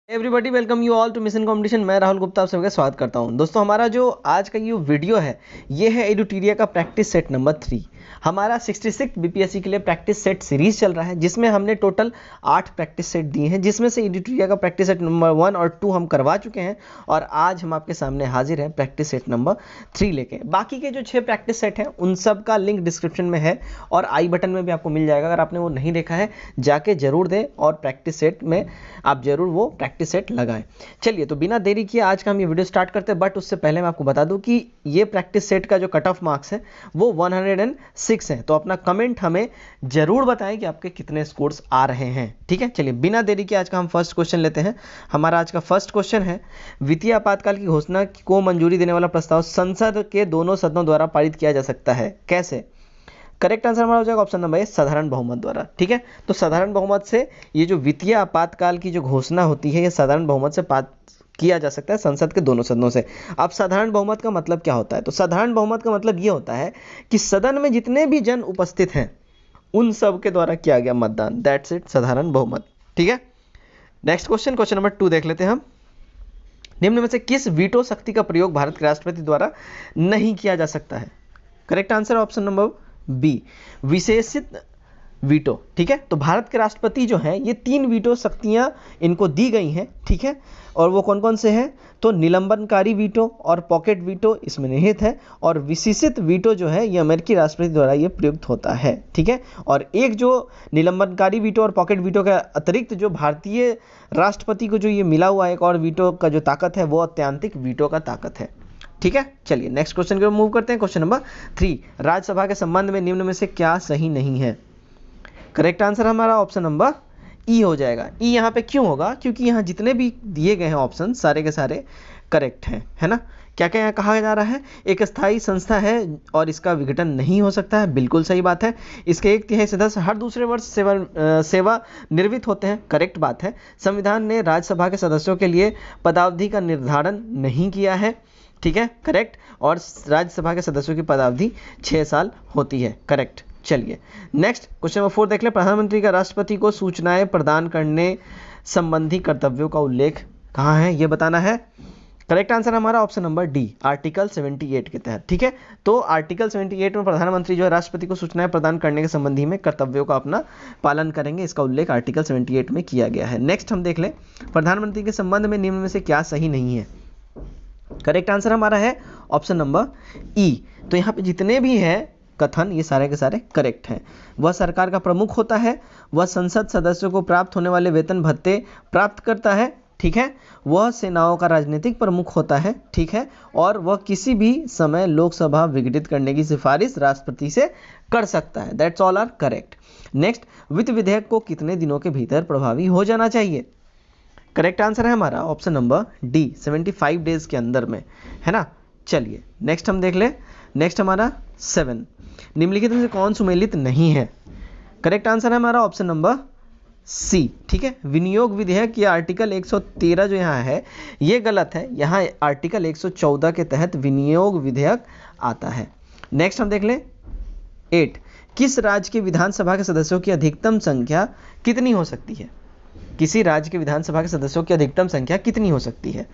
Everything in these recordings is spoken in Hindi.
Everybody welcome you all to mission competition. मैं राहुल गुप्ता आप सबका स्वागत करता हूं। दोस्तों हमारा जो आज का ये वीडियो है ये है एडुटीरिया का प्रैक्टिस सेट नंबर 3। हमारा 66 बीपीएससी के लिए प्रैक्टिस सेट सीरीज चल रहा है जिसमें हमने टोटल 8 प्रैक्टिस सेट दिए हैं, जिसमें से एडुटीरिया का प्रैक्टिस सेट नंबर 1 और 2 हम करवा चुके हैं और आज हम आपके सामने हाजिर हैं प्रैक्टिस सेट नंबर 3 लेके। बाकी के जो 6 प्रैक्टिस सेट हैं उन सब का लिंक डिस्क्रिप्शन में है और आई बटन में भी आपको मिल जाएगा। अगर आपने वो नहीं देखा है जाके जरूर दें और प्रैक्टिस सेट में आप जरूर वो प्रैक्टिस सेट लगाएं। चलिए तो बिना देरी किए आज का हम ये वीडियो स्टार्ट करते हैं, बट उससे पहले मैं आपको बता दूं कि ये प्रैक्टिस सेट का जो कट ऑफ मार्क्स है वो 106 है। तो अपना कमेंट हमें जरूर बताएं कि आपके कितने स्कोर्स आ रहे हैं। ठीक है, चलिए बिना देरी के आज का हम फर्स्ट क्वेश्चन लेते हैं। हमारा आज का फर्स्ट क्वेश्चन है, वित्तीय आपातकाल की घोषणा को मंजूरी देने वाला प्रस्ताव संसद के दोनों सदनों द्वारा पारित किया जा सकता है, कैसे? करेक्ट आंसर हमारा हो जाएगा ऑप्शन नंबर ए, साधारण बहुमत द्वारा। ठीक है, तो साधारण बहुमत से ये जो वित्तीय आपातकाल की जो घोषणा होती है ये साधारण बहुमत से पास किया जा सकता है संसद के दोनों सदनों से। अब साधारण बहुमत का मतलब क्या होता है? तो साधारण बहुमत का मतलब ये होता है कि सदन में जितने भी जन उपस्थित हैं उन सब के द्वारा किया गया मतदान, दैट्स इट, साधारण बहुमत। ठीक है, नेक्स्ट क्वेश्चन, क्वेश्चन नंबर 2 देख लेते हैं हम। निम्न में से किस वीटो शक्ति का प्रयोग भारत के राष्ट्रपति द्वारा नहीं किया जा सकता है? Correct answer option number B, विशेषित वीटो। ठीक है, तो भारत के राष्ट्रपति जो हैं ये 3 वीटो शक्तियां इनको दी गई हैं। ठीक है, और वो कौन कौन से हैं? तो निलंबनकारी वीटो और पॉकेट वीटो इसमें निहित है, और विशेषित वीटो जो है ये अमेरिकी राष्ट्रपति द्वारा ये प्रयुक्त होता है। ठीक है, और एक जो निलंबनकारी वीटो और पॉकेट वीटो के अतिरिक्त जो भारतीय राष्ट्रपति को जो ये मिला हुआ एक और वीटो का जो ताकत है वो अत्यंतिक वीटो का ताकत है। ठीक है, चलिए नेक्स्ट क्वेश्चन की ओर मूव करते हैं। क्वेश्चन नंबर 3, राज्यसभा के संबंध में निम्न में से क्या सही नहीं है? करेक्ट आंसर हमारा ऑप्शन नंबर ई हो जाएगा। ई यहाँ पे क्यों होगा? क्योंकि यहाँ जितने भी दिए गए हैं ऑप्शन सारे के सारे करेक्ट हैं, है ना। क्या क्या यहाँ कहा जा रहा है? एक स्थायी संस्था है और इसका विघटन नहीं हो सकता है, बिल्कुल सही बात है। इसके 1/3 सदस्य हर दूसरे वर्ष सेवा निवृत्त होते हैं, करेक्ट बात है। संविधान ने राज्यसभा के सदस्यों के लिए पदावधि का निर्धारण नहीं किया है, ठीक है, करेक्ट। और राज्यसभा के सदस्यों की पदावधि 6 साल होती है, करेक्ट। चलिए नेक्स्ट क्वेश्चन नंबर 4 देख ले। प्रधानमंत्री का राष्ट्रपति को सूचनाएं प्रदान करने संबंधी कर्तव्यों का उल्लेख कहाँ है ये बताना है। करेक्ट आंसर हमारा ऑप्शन नंबर डी, आर्टिकल 78 के तहत। ठीक है, तो आर्टिकल 78 में प्रधानमंत्री जो है राष्ट्रपति को सूचनाएं प्रदान करने के संबंधी में कर्तव्यों का अपना पालन करेंगे, इसका उल्लेख आर्टिकल 78 में किया गया है। नेक्स्ट हम देख लें, प्रधानमंत्री के संबंध में निम्न में से क्या सही नहीं है? करेक्ट आंसर हमारा है ऑप्शन नंबर ई। तो यहाँ पे जितने भी हैं कथन ये सारे के सारे करेक्ट हैं। वह सरकार का प्रमुख होता है, वह संसद सदस्यों को प्राप्त होने वाले वेतन भत्ते प्राप्त करता है, ठीक है, वह सेनाओं का राजनीतिक प्रमुख होता है, ठीक है, और वह किसी भी समय लोकसभा विघटित करने की सिफारिश राष्ट्रपति से कर सकता है। That's all are correct. Next, वित्त विधेयक को कितने दिनों के भीतर प्रभावी हो जाना चाहिए? करेक्ट आंसर है हमारा ऑप्शन नंबर डी, 75 डेज के अंदर में, है ना। चलिए नेक्स्ट हम देख ले। नेक्स्ट हमारा 7, निम्नलिखित में से कौन सुमेलित नहीं है? करेक्ट आंसर है हमारा ऑप्शन नंबर सी, ठीक है। विनियोग विधेयक या आर्टिकल 113 जो यहाँ है ये गलत है, यहाँ आर्टिकल 114 के तहत विनियोग विधेयक आता है। नेक्स्ट हम देख लें 8, किस राज्य के विधानसभा के सदस्यों की अधिकतम संख्या कितनी हो सकती है? किसी राज्य के विधानसभा के सदस्यों की अधिकतम संख्या कितनी हो सकती है?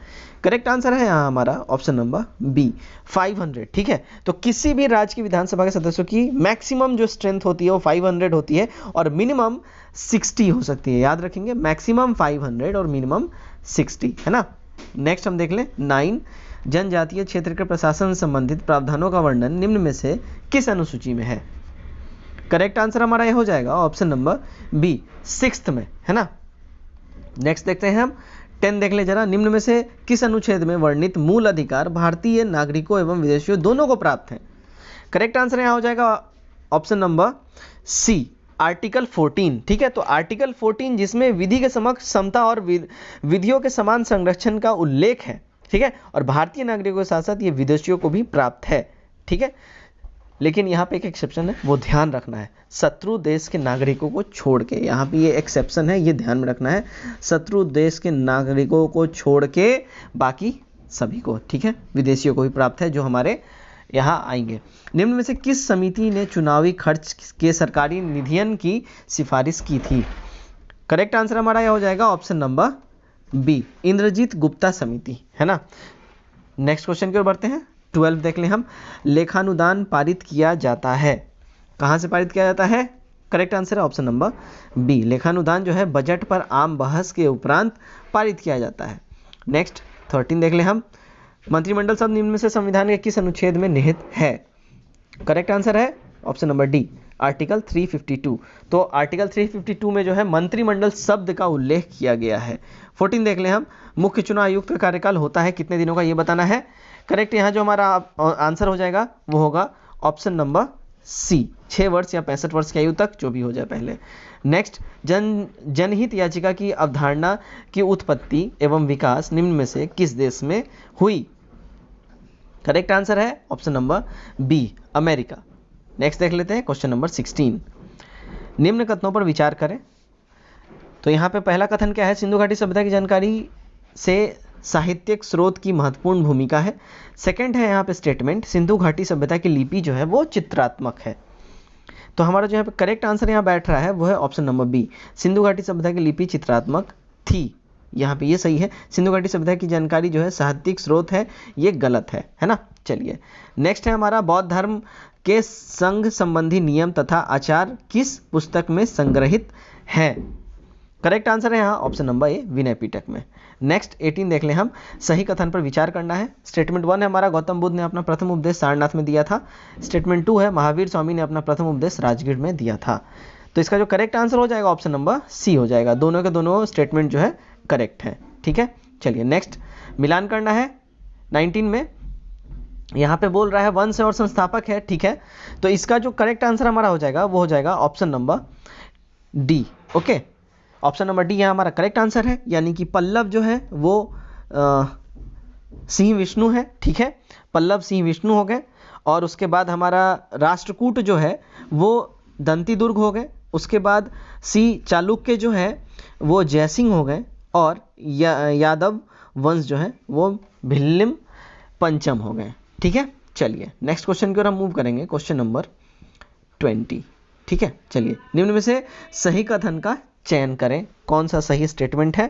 करेक्ट आंसर है यहाँ हमारा ऑप्शन नंबर बी, 500। ठीक है, तो किसी भी राज्य की विधानसभा के सदस्यों की मैक्सिमम जो स्ट्रेंथ होती है वो 500 होती है और मिनिमम 60 हो सकती है। याद रखेंगे, मैक्सिमम 500 और मिनिमम 60, है ना। नेक्स्ट हम देख लें 9, जनजातीय क्षेत्र के प्रशासन संबंधित प्रावधानों का वर्णन निम्न में से किस अनुसूची में है? करेक्ट आंसर हमारा यह हो जाएगा ऑप्शन नंबर बी, 6th में, है ना। नेक्स्ट देखते हैं हम 10 देख ले जरा। निम्न में से किस अनुच्छेद में वर्णित मूल अधिकार भारतीय नागरिकों एवं विदेशियों दोनों को प्राप्त हैं? करेक्ट आंसर यहाँ हो जाएगा ऑप्शन नंबर सी, आर्टिकल 14। ठीक है, तो आर्टिकल 14 जिसमें विधि के समक्ष समता और विधियों के समान संरक्षण का उल्लेख है, ठीक है, और भारतीय नागरिकों के साथ साथ ये विदेशियों को भी प्राप्त है। ठीक है, लेकिन यहाँ पे एक एक्सेप्शन है, वो ध्यान रखना है, शत्रु देश के नागरिकों को छोड़ के। यहाँ पे ये एक्सेप्शन है, ये ध्यान में रखना है, शत्रु देश के नागरिकों को छोड़ के बाकी सभी को, ठीक है, विदेशियों को भी प्राप्त है जो हमारे यहाँ आएंगे। निम्न में से किस समिति ने चुनावी खर्च के सरकारी निधियन की सिफारिश की थी? करेक्ट आंसर हमारा यह हो जाएगा option number B Indrajit Gupta समिति, है ना। नेक्स्ट क्वेश्चन की ओर बढ़ते हैं। 12 देख लें हम। लेखानुदान पारित किया जाता है, कहाँ से पारित किया जाता है? करेक्ट आंसर है ऑप्शन नंबर बी। लेखानुदान जो है बजट पर आम बहस के उपरांत पारित किया जाता है। नेक्स्ट 13 देख लें हम। मंत्रिमंडल शब्द निम्न में से संविधान के किस अनुच्छेद में निहित है? करेक्ट आंसर है ऑप्शन नंबर डी, आर्टिकल 352। तो आर्टिकल 352 में जो है मंत्रिमंडल शब्द का उल्लेख किया गया है। 14 देख लें हम। मुख्य चुनाव आयुक्त का कार्यकाल होता है कितने दिनों का, ये बताना है। करेक्ट, यहाँ जो हमारा आंसर हो जाएगा वो होगा ऑप्शन नंबर सी, 6 वर्ष या 65 वर्ष की आयु तक, जो भी हो जाए पहले। नेक्स्ट, जनहित याचिका की अवधारणा की उत्पत्ति एवं विकास निम्न में से किस देश में हुई? करेक्ट आंसर है option number B, America. Next देख लेते हैं क्वेश्चन नंबर 16। निम्न कथनों पर विचार करें। तो यहाँ पे पहला कथन क्या है? सिंधु घाटी सभ्यता की जानकारी से साहित्यिक स्रोत की महत्वपूर्ण भूमिका है। सेकंड है यहाँ पे स्टेटमेंट, सिंधु घाटी सभ्यता की लिपि जो है वो चित्रात्मक है। तो हमारा जो यहाँ पे करेक्ट आंसर यहाँ बैठ रहा है वो है ऑप्शन नंबर बी, सिंधु घाटी सभ्यता की लिपि चित्रात्मक थी। यहाँ पे ये सही है। सिंधु घाटी सभ्यता की जानकारी जो है साहित्यिक स्रोत है, ये गलत है ना। चलिए नेक्स्ट है हमारा, बौद्ध धर्म के संघ संबंधी नियम तथा आचार किस पुस्तक में संग्रहित है? करेक्ट आंसर है यहाँ ऑप्शन नंबर ए, विनय पिटक में। नेक्स्ट 18 देख लें हम। सही कथन पर विचार करना है। स्टेटमेंट 1 है हमारा, गौतम बुद्ध ने अपना प्रथम उपदेश सारनाथ में दिया था। स्टेटमेंट 2 है, महावीर स्वामी ने अपना प्रथम उपदेश राजगीर में दिया था। तो इसका जो करेक्ट आंसर हो जाएगा ऑप्शन नंबर सी हो जाएगा। दोनों के दोनों स्टेटमेंट जो है करेक्ट है। ठीक है, चलिए नेक्स्ट मिलान करना है। 19 में यहाँ पे बोल रहा है वंश और संस्थापक है, ठीक है। तो इसका जो करेक्ट आंसर हमारा हो जाएगा वो हो जाएगा option number D. Okay, option number D यहाँ हमारा करेक्ट आंसर है, यानी कि पल्लव जो है वो सिंह विष्णु है। ठीक है, पल्लव सिंह विष्णु हो गए। और उसके बाद हमारा राष्ट्रकूट जो है वो दंती दुर्ग हो गए। उसके बाद सी चालुक्य जो है वो जयसिंह हो गए। और यादव वंश जो है वो भिल्लिम पंचम हो गए। ठीक है, चलिए नेक्स्ट क्वेश्चन की ओर हम मूव करेंगे, क्वेश्चन नंबर 20। ठीक है, चलिए निम्न में से सही कथन का चयन करें। कौन सा सही स्टेटमेंट है?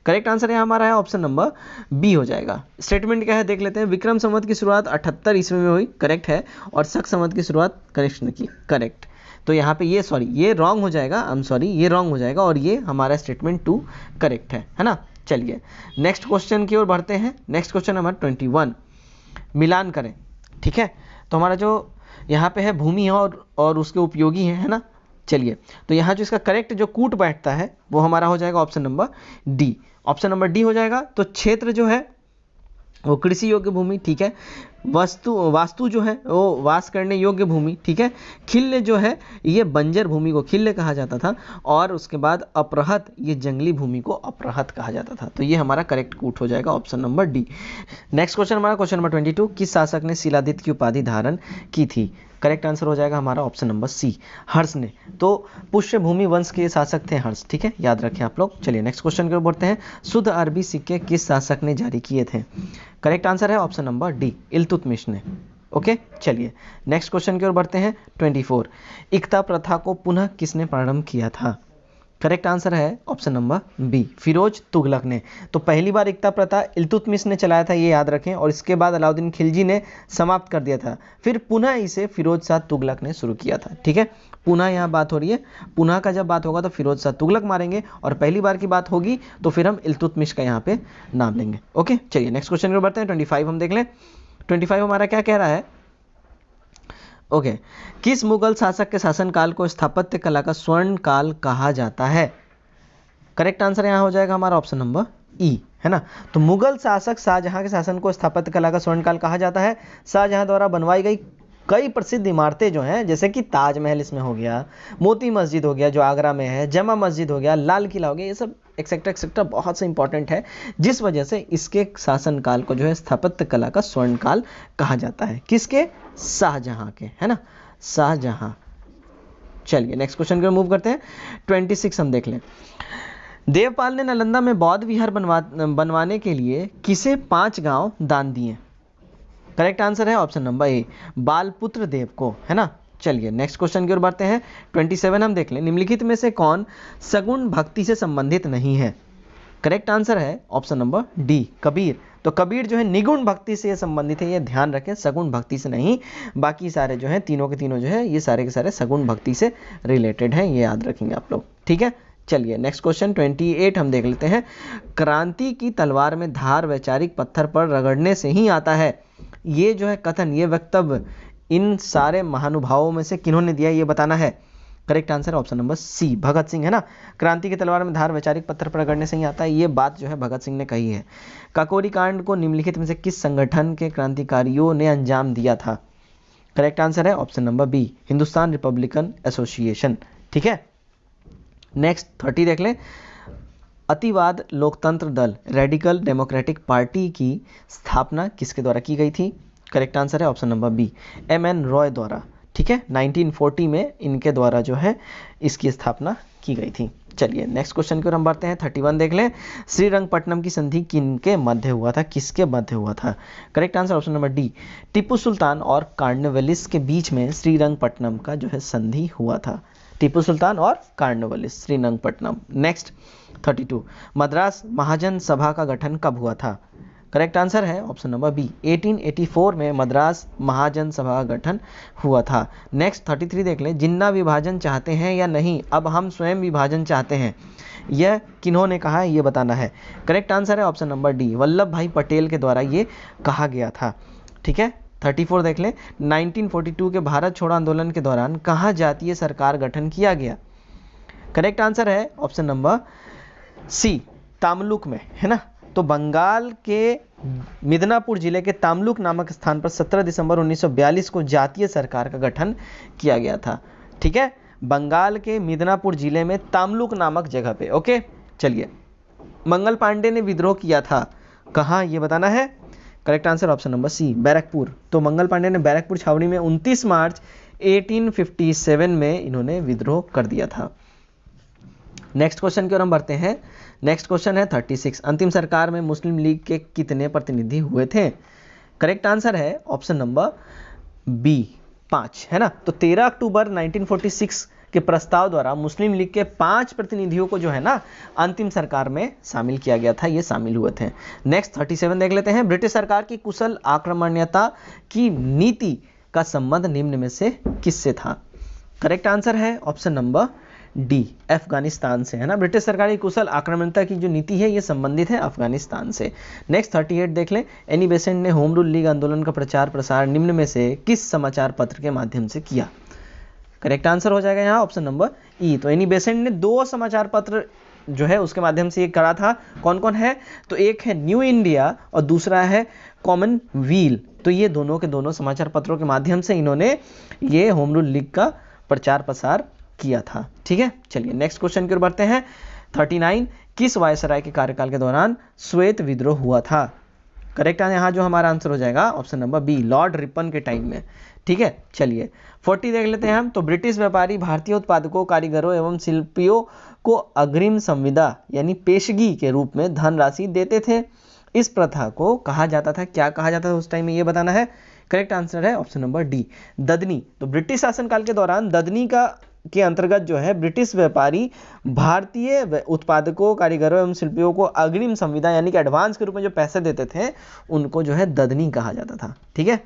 करेक्ट आंसर यहाँ हमारा है ऑप्शन नंबर बी हो जाएगा। स्टेटमेंट क्या है देख लेते हैं। विक्रम संवत की शुरुआत 78 ईस्वी में हुई, करेक्ट है। और शक संवत की शुरुआत कृष्ण की, करेक्ट। तो यहाँ पे ये रॉन्ग हो जाएगा, ये रॉन्ग हो जाएगा। और ये हमारा स्टेटमेंट 2 करेक्ट है ना। चलिए नेक्स्ट क्वेश्चन की ओर बढ़ते हैं। नेक्स्ट क्वेश्चन हमारा 21, मिलान करें। ठीक है, तो हमारा जो यहाँ पे है भूमि है और उसके उपयोगी है ना। चलिए, तो यहाँ जो इसका करेक्ट जो कूट बैठता है वो हमारा हो जाएगा option number D. Option number D हो जाएगा। तो क्षेत्र जो है वो कृषि योग्य भूमि, ठीक है। वास्तु जो है वो वास करने योग्य भूमि, ठीक है। खिल्य जो है ये बंजर भूमि को खिल्य कहा जाता था। और उसके बाद अपरहत, ये जंगली भूमि को अपरहत कहा जाता था। तो ये हमारा करेक्ट कूट हो जाएगा option number D. Next question हमारा क्वेश्चन नंबर 22, किस शासक ने शिलादित्य की उपाधि धारण की थी? करेक्ट आंसर हो जाएगा हमारा ऑप्शन नंबर सी, हर्ष ने। तो पुष्य भूमि वंश के शासक थे हर्ष, ठीक है, याद रखें आप लोग। चलिए नेक्स्ट क्वेश्चन की ओर बढ़ते हैं। शुद्ध अरबी सिक्के किस शासक ने जारी किए थे? करेक्ट आंसर है ऑप्शन नंबर डी, इल्तुतमिश ने। ओके, चलिए नेक्स्ट क्वेश्चन की ओर बढ़ते हैं। 24, इक्ता प्रथा को पुनः किसने प्रारंभ किया था? करेक्ट आंसर है option number B, Firoz Tughlaq ने। तो पहली बार इक्ता प्रथा इल्तुतमिश ने चलाया था, ये याद रखें। और इसके बाद अलाउद्दीन खिलजी ने समाप्त कर दिया था। फिर पुनः इसे फिरोज शाह तुगलक ने शुरू किया था, ठीक है। पुनः यहाँ बात हो रही है, पुनः का जब बात होगा तो फिरोज शाह तुगलक मारेंगे, और पहली बार की बात होगी तो फिर हम इल्तुतमिश का यहाँ पे नाम लेंगे। ओके, चलिए नेक्स्ट क्वेश्चन की ओर बढ़ते हैं। 25 हम देख लें। 25 हमारा क्या कह रहा है? ओके, किस मुगल शासक के शासनकाल को स्थापत्य कला का स्वर्ण काल कहा जाता है? करेक्ट आंसर यहाँ हो जाएगा हमारा ऑप्शन नंबर ई, है ना। तो मुगल शासक शाहजहां के शासन को स्थापत्य कला का स्वर्ण काल कहा जाता है। शाहजहां द्वारा बनवाई गई कई प्रसिद्ध इमारतें जो हैं, जैसे कि ताजमहल इसमें हो गया, मोती मस्जिद हो गया जो आगरा में है, जमा मस्जिद हो गया, लाल किला हो गया, ये सब एक्सेट्रा एक्सेट्रा बहुत से इंपॉर्टेंट है, जिस वजह से इसके शासनकाल को जो है स्थापत्य कला का स्वर्ण काल कहा जाता है। किसके? शाहजहां के, है ना, शाहजहां। चलिए नेक्स्ट क्वेश्चन की ओर मूव करते हैं। 26 हम देख लें। देवपाल ने नालंदा में बौद्ध विहार बनवाने के लिए किसे 5 गांव दान दिए? करेक्ट आंसर है ऑप्शन नंबर ए, बालपुत्र देव को, है ना। चलिए नेक्स्ट क्वेश्चन की ओर बढ़ते हैं। 27 हम देख लें। निम्नलिखित में से कौन सगुण भक्ति से संबंधित नहीं है? करेक्ट आंसर है ऑप्शन नंबर डी, कबीर। तो कबीर जो है निगुण भक्ति से संबंधित है, ये ध्यान रखें, सगुण भक्ति से नहीं। बाकी सारे जो है तीनों के तीनों जो है ये सारे के सारे सगुण भक्ति से रिलेटेड हैं, ये याद रखेंगे आप लोग, ठीक है। चलिए नेक्स्ट क्वेश्चन 28 हम देख लेते हैं। क्रांति की तलवार में धार वैचारिक पत्थर पर रगड़ने से ही आता है, ये जो है कथन, ये वक्तव्य इन सारे महानुभावों में से किन्होंने दिया, ये बताना है। Correct answer option number C, Bhagat Singh, है ना। क्रांति की तलवार में धार वैचारिक पत्थर पर रगड़ने से ही आता है, ये बात जो है भगत सिंह ने कही है। काकोरी कांड को निम्नलिखित में से किस संगठन के क्रांतिकारियों ने अंजाम दिया था? करेक्ट आंसर है option number B, Hindustan republican association, ठीक है। नेक्स्ट 30 देख लें। अतिवाद लोकतंत्र दल रेडिकल डेमोक्रेटिक पार्टी की स्थापना किसके द्वारा की गई थी? करेक्ट आंसर है option number B, M N. Roy द्वारा, ठीक है। 1940 में इनके द्वारा जो है इसकी स्थापना की गई थी। चलिए नेक्स्ट क्वेश्चन की ओर हम बढ़ते हैं। 31 देख लें। श्रीरंगपट्टनम की संधि किनके मध्य हुआ था, किसके मध्य हुआ था? Correct answer option number D, Tipu Sultan और कार्नवालिस के बीच में श्रीरंगपट्टनम का जो है संधि हुआ था। टीपू सुल्तान और कार्नवालिस, श्रीरंगपट्टनम। नेक्स्ट 32, मद्रास महाजन सभा का गठन कब हुआ था? करेक्ट आंसर है ऑप्शन नंबर बी, 1884 में मद्रास महाजन सभा का गठन हुआ था। नेक्स्ट 33 देख लें। जिन्ना विभाजन चाहते हैं या नहीं, अब हम स्वयं विभाजन चाहते हैं, यह किन्होंने कहा है, ये बताना है। करेक्ट आंसर है ऑप्शन नंबर डी, वल्लभ भाई पटेल के द्वारा ये कहा गया था, ठीक है। 34 देख लें। 1942 के भारत छोड़ो आंदोलन के दौरान कहाँ जातीय सरकार गठन किया गया? करेक्ट आंसर है ऑप्शन नंबर सी, तामलुक में, है ना। तो बंगाल के मिदनापुर जिले के तामलुक नामक स्थान पर 17 दिसंबर 1942 को जातीय सरकार का गठन किया गया था, ठीक है। बंगाल के मिदनापुर जिले में तामलुक नामक जगह पे, ओके। चलिए, मंगल पांडे ने विद्रोह किया था कहाँ, ये बताना है। Correct answer option number C, Barrackpore. तो मंगल पांडे ने बैरकपुर छावनी में 29 मार्च 1857 में इन्होंने विद्रोह कर दिया था। नेक्स्ट क्वेश्चन की ओर हम बढ़ते हैं। नेक्स्ट क्वेश्चन है 36, अंतिम सरकार में मुस्लिम लीग के कितने प्रतिनिधि हुए थे? करेक्ट आंसर है ऑप्शन नंबर बी, 5, है ना। तो 13 अक्टूबर 1946 के प्रस्ताव द्वारा मुस्लिम लीग के 5 प्रतिनिधियों को जो है ना अंतिम सरकार में शामिल किया गया था, ये शामिल हुए थे। नेक्स्ट 37 देख लेते हैं। ब्रिटिश सरकार की कुशल आक्रमण्यता की नीति का संबंध निम्न में से किससे था? करेक्ट आंसर है ऑप्शन नंबर डी, अफगानिस्तान से, है ना। ब्रिटिश सरकार की कुशल आक्रमणता की जो नीति है ये संबंधित है अफगानिस्तान से। नेक्स्ट 38 देख लें। एनी बेसेंट ने होम रूल लीग आंदोलन का प्रचार प्रसार निम्न में से किस समाचार पत्र के माध्यम से किया? करेक्ट आंसर हो जाएगा यहाँ ऑप्शन नंबर ई। तो एनी बेसेंट ने 2 समाचार पत्र जो है उसके माध्यम से ये करा था। कौन कौन है? तो एक है न्यू इंडिया और दूसरा है कॉमन व्हील। तो ये दोनों के दोनों समाचार पत्रों के माध्यम से इन्होंने ये होम रूल लीग का प्रचार प्रसार किया था, ठीक है। चलिए नेक्स्ट क्वेश्चन की ओर बढ़ते हैं। 39, किस वायसराय के कार्यकाल के दौरान श्वेत विद्रोह हुआ था? करेक्ट है यहाँ जो हमारा आंसर हो जाएगा option number B, Lord Ripon के टाइम में, ठीक है। चलिए 40 देख लेते हैं हम। तो ब्रिटिश व्यापारी भारतीय उत्पादकों, कारीगरों एवं शिल्पियों को अग्रिम संविदा यानी पेशगी के रूप में धनराशि देते थे। इस प्रथा को कहा जाता था, क्या कहा जाता था उस टाइम में, ये बताना है। करेक्ट आंसर है ऑप्शन नंबर डी, ददनी। तो ब्रिटिश शासनकाल के दौरान ददनी के अंतर्गत जो है ब्रिटिश व्यापारी भारतीय उत्पादकों, कारीगरों एवं शिल्पियों को अग्रिम संविदा यानी कि एडवांस के रूप में जो पैसे देते थे उनको जो है ददनी कहा जाता था, ठीक है।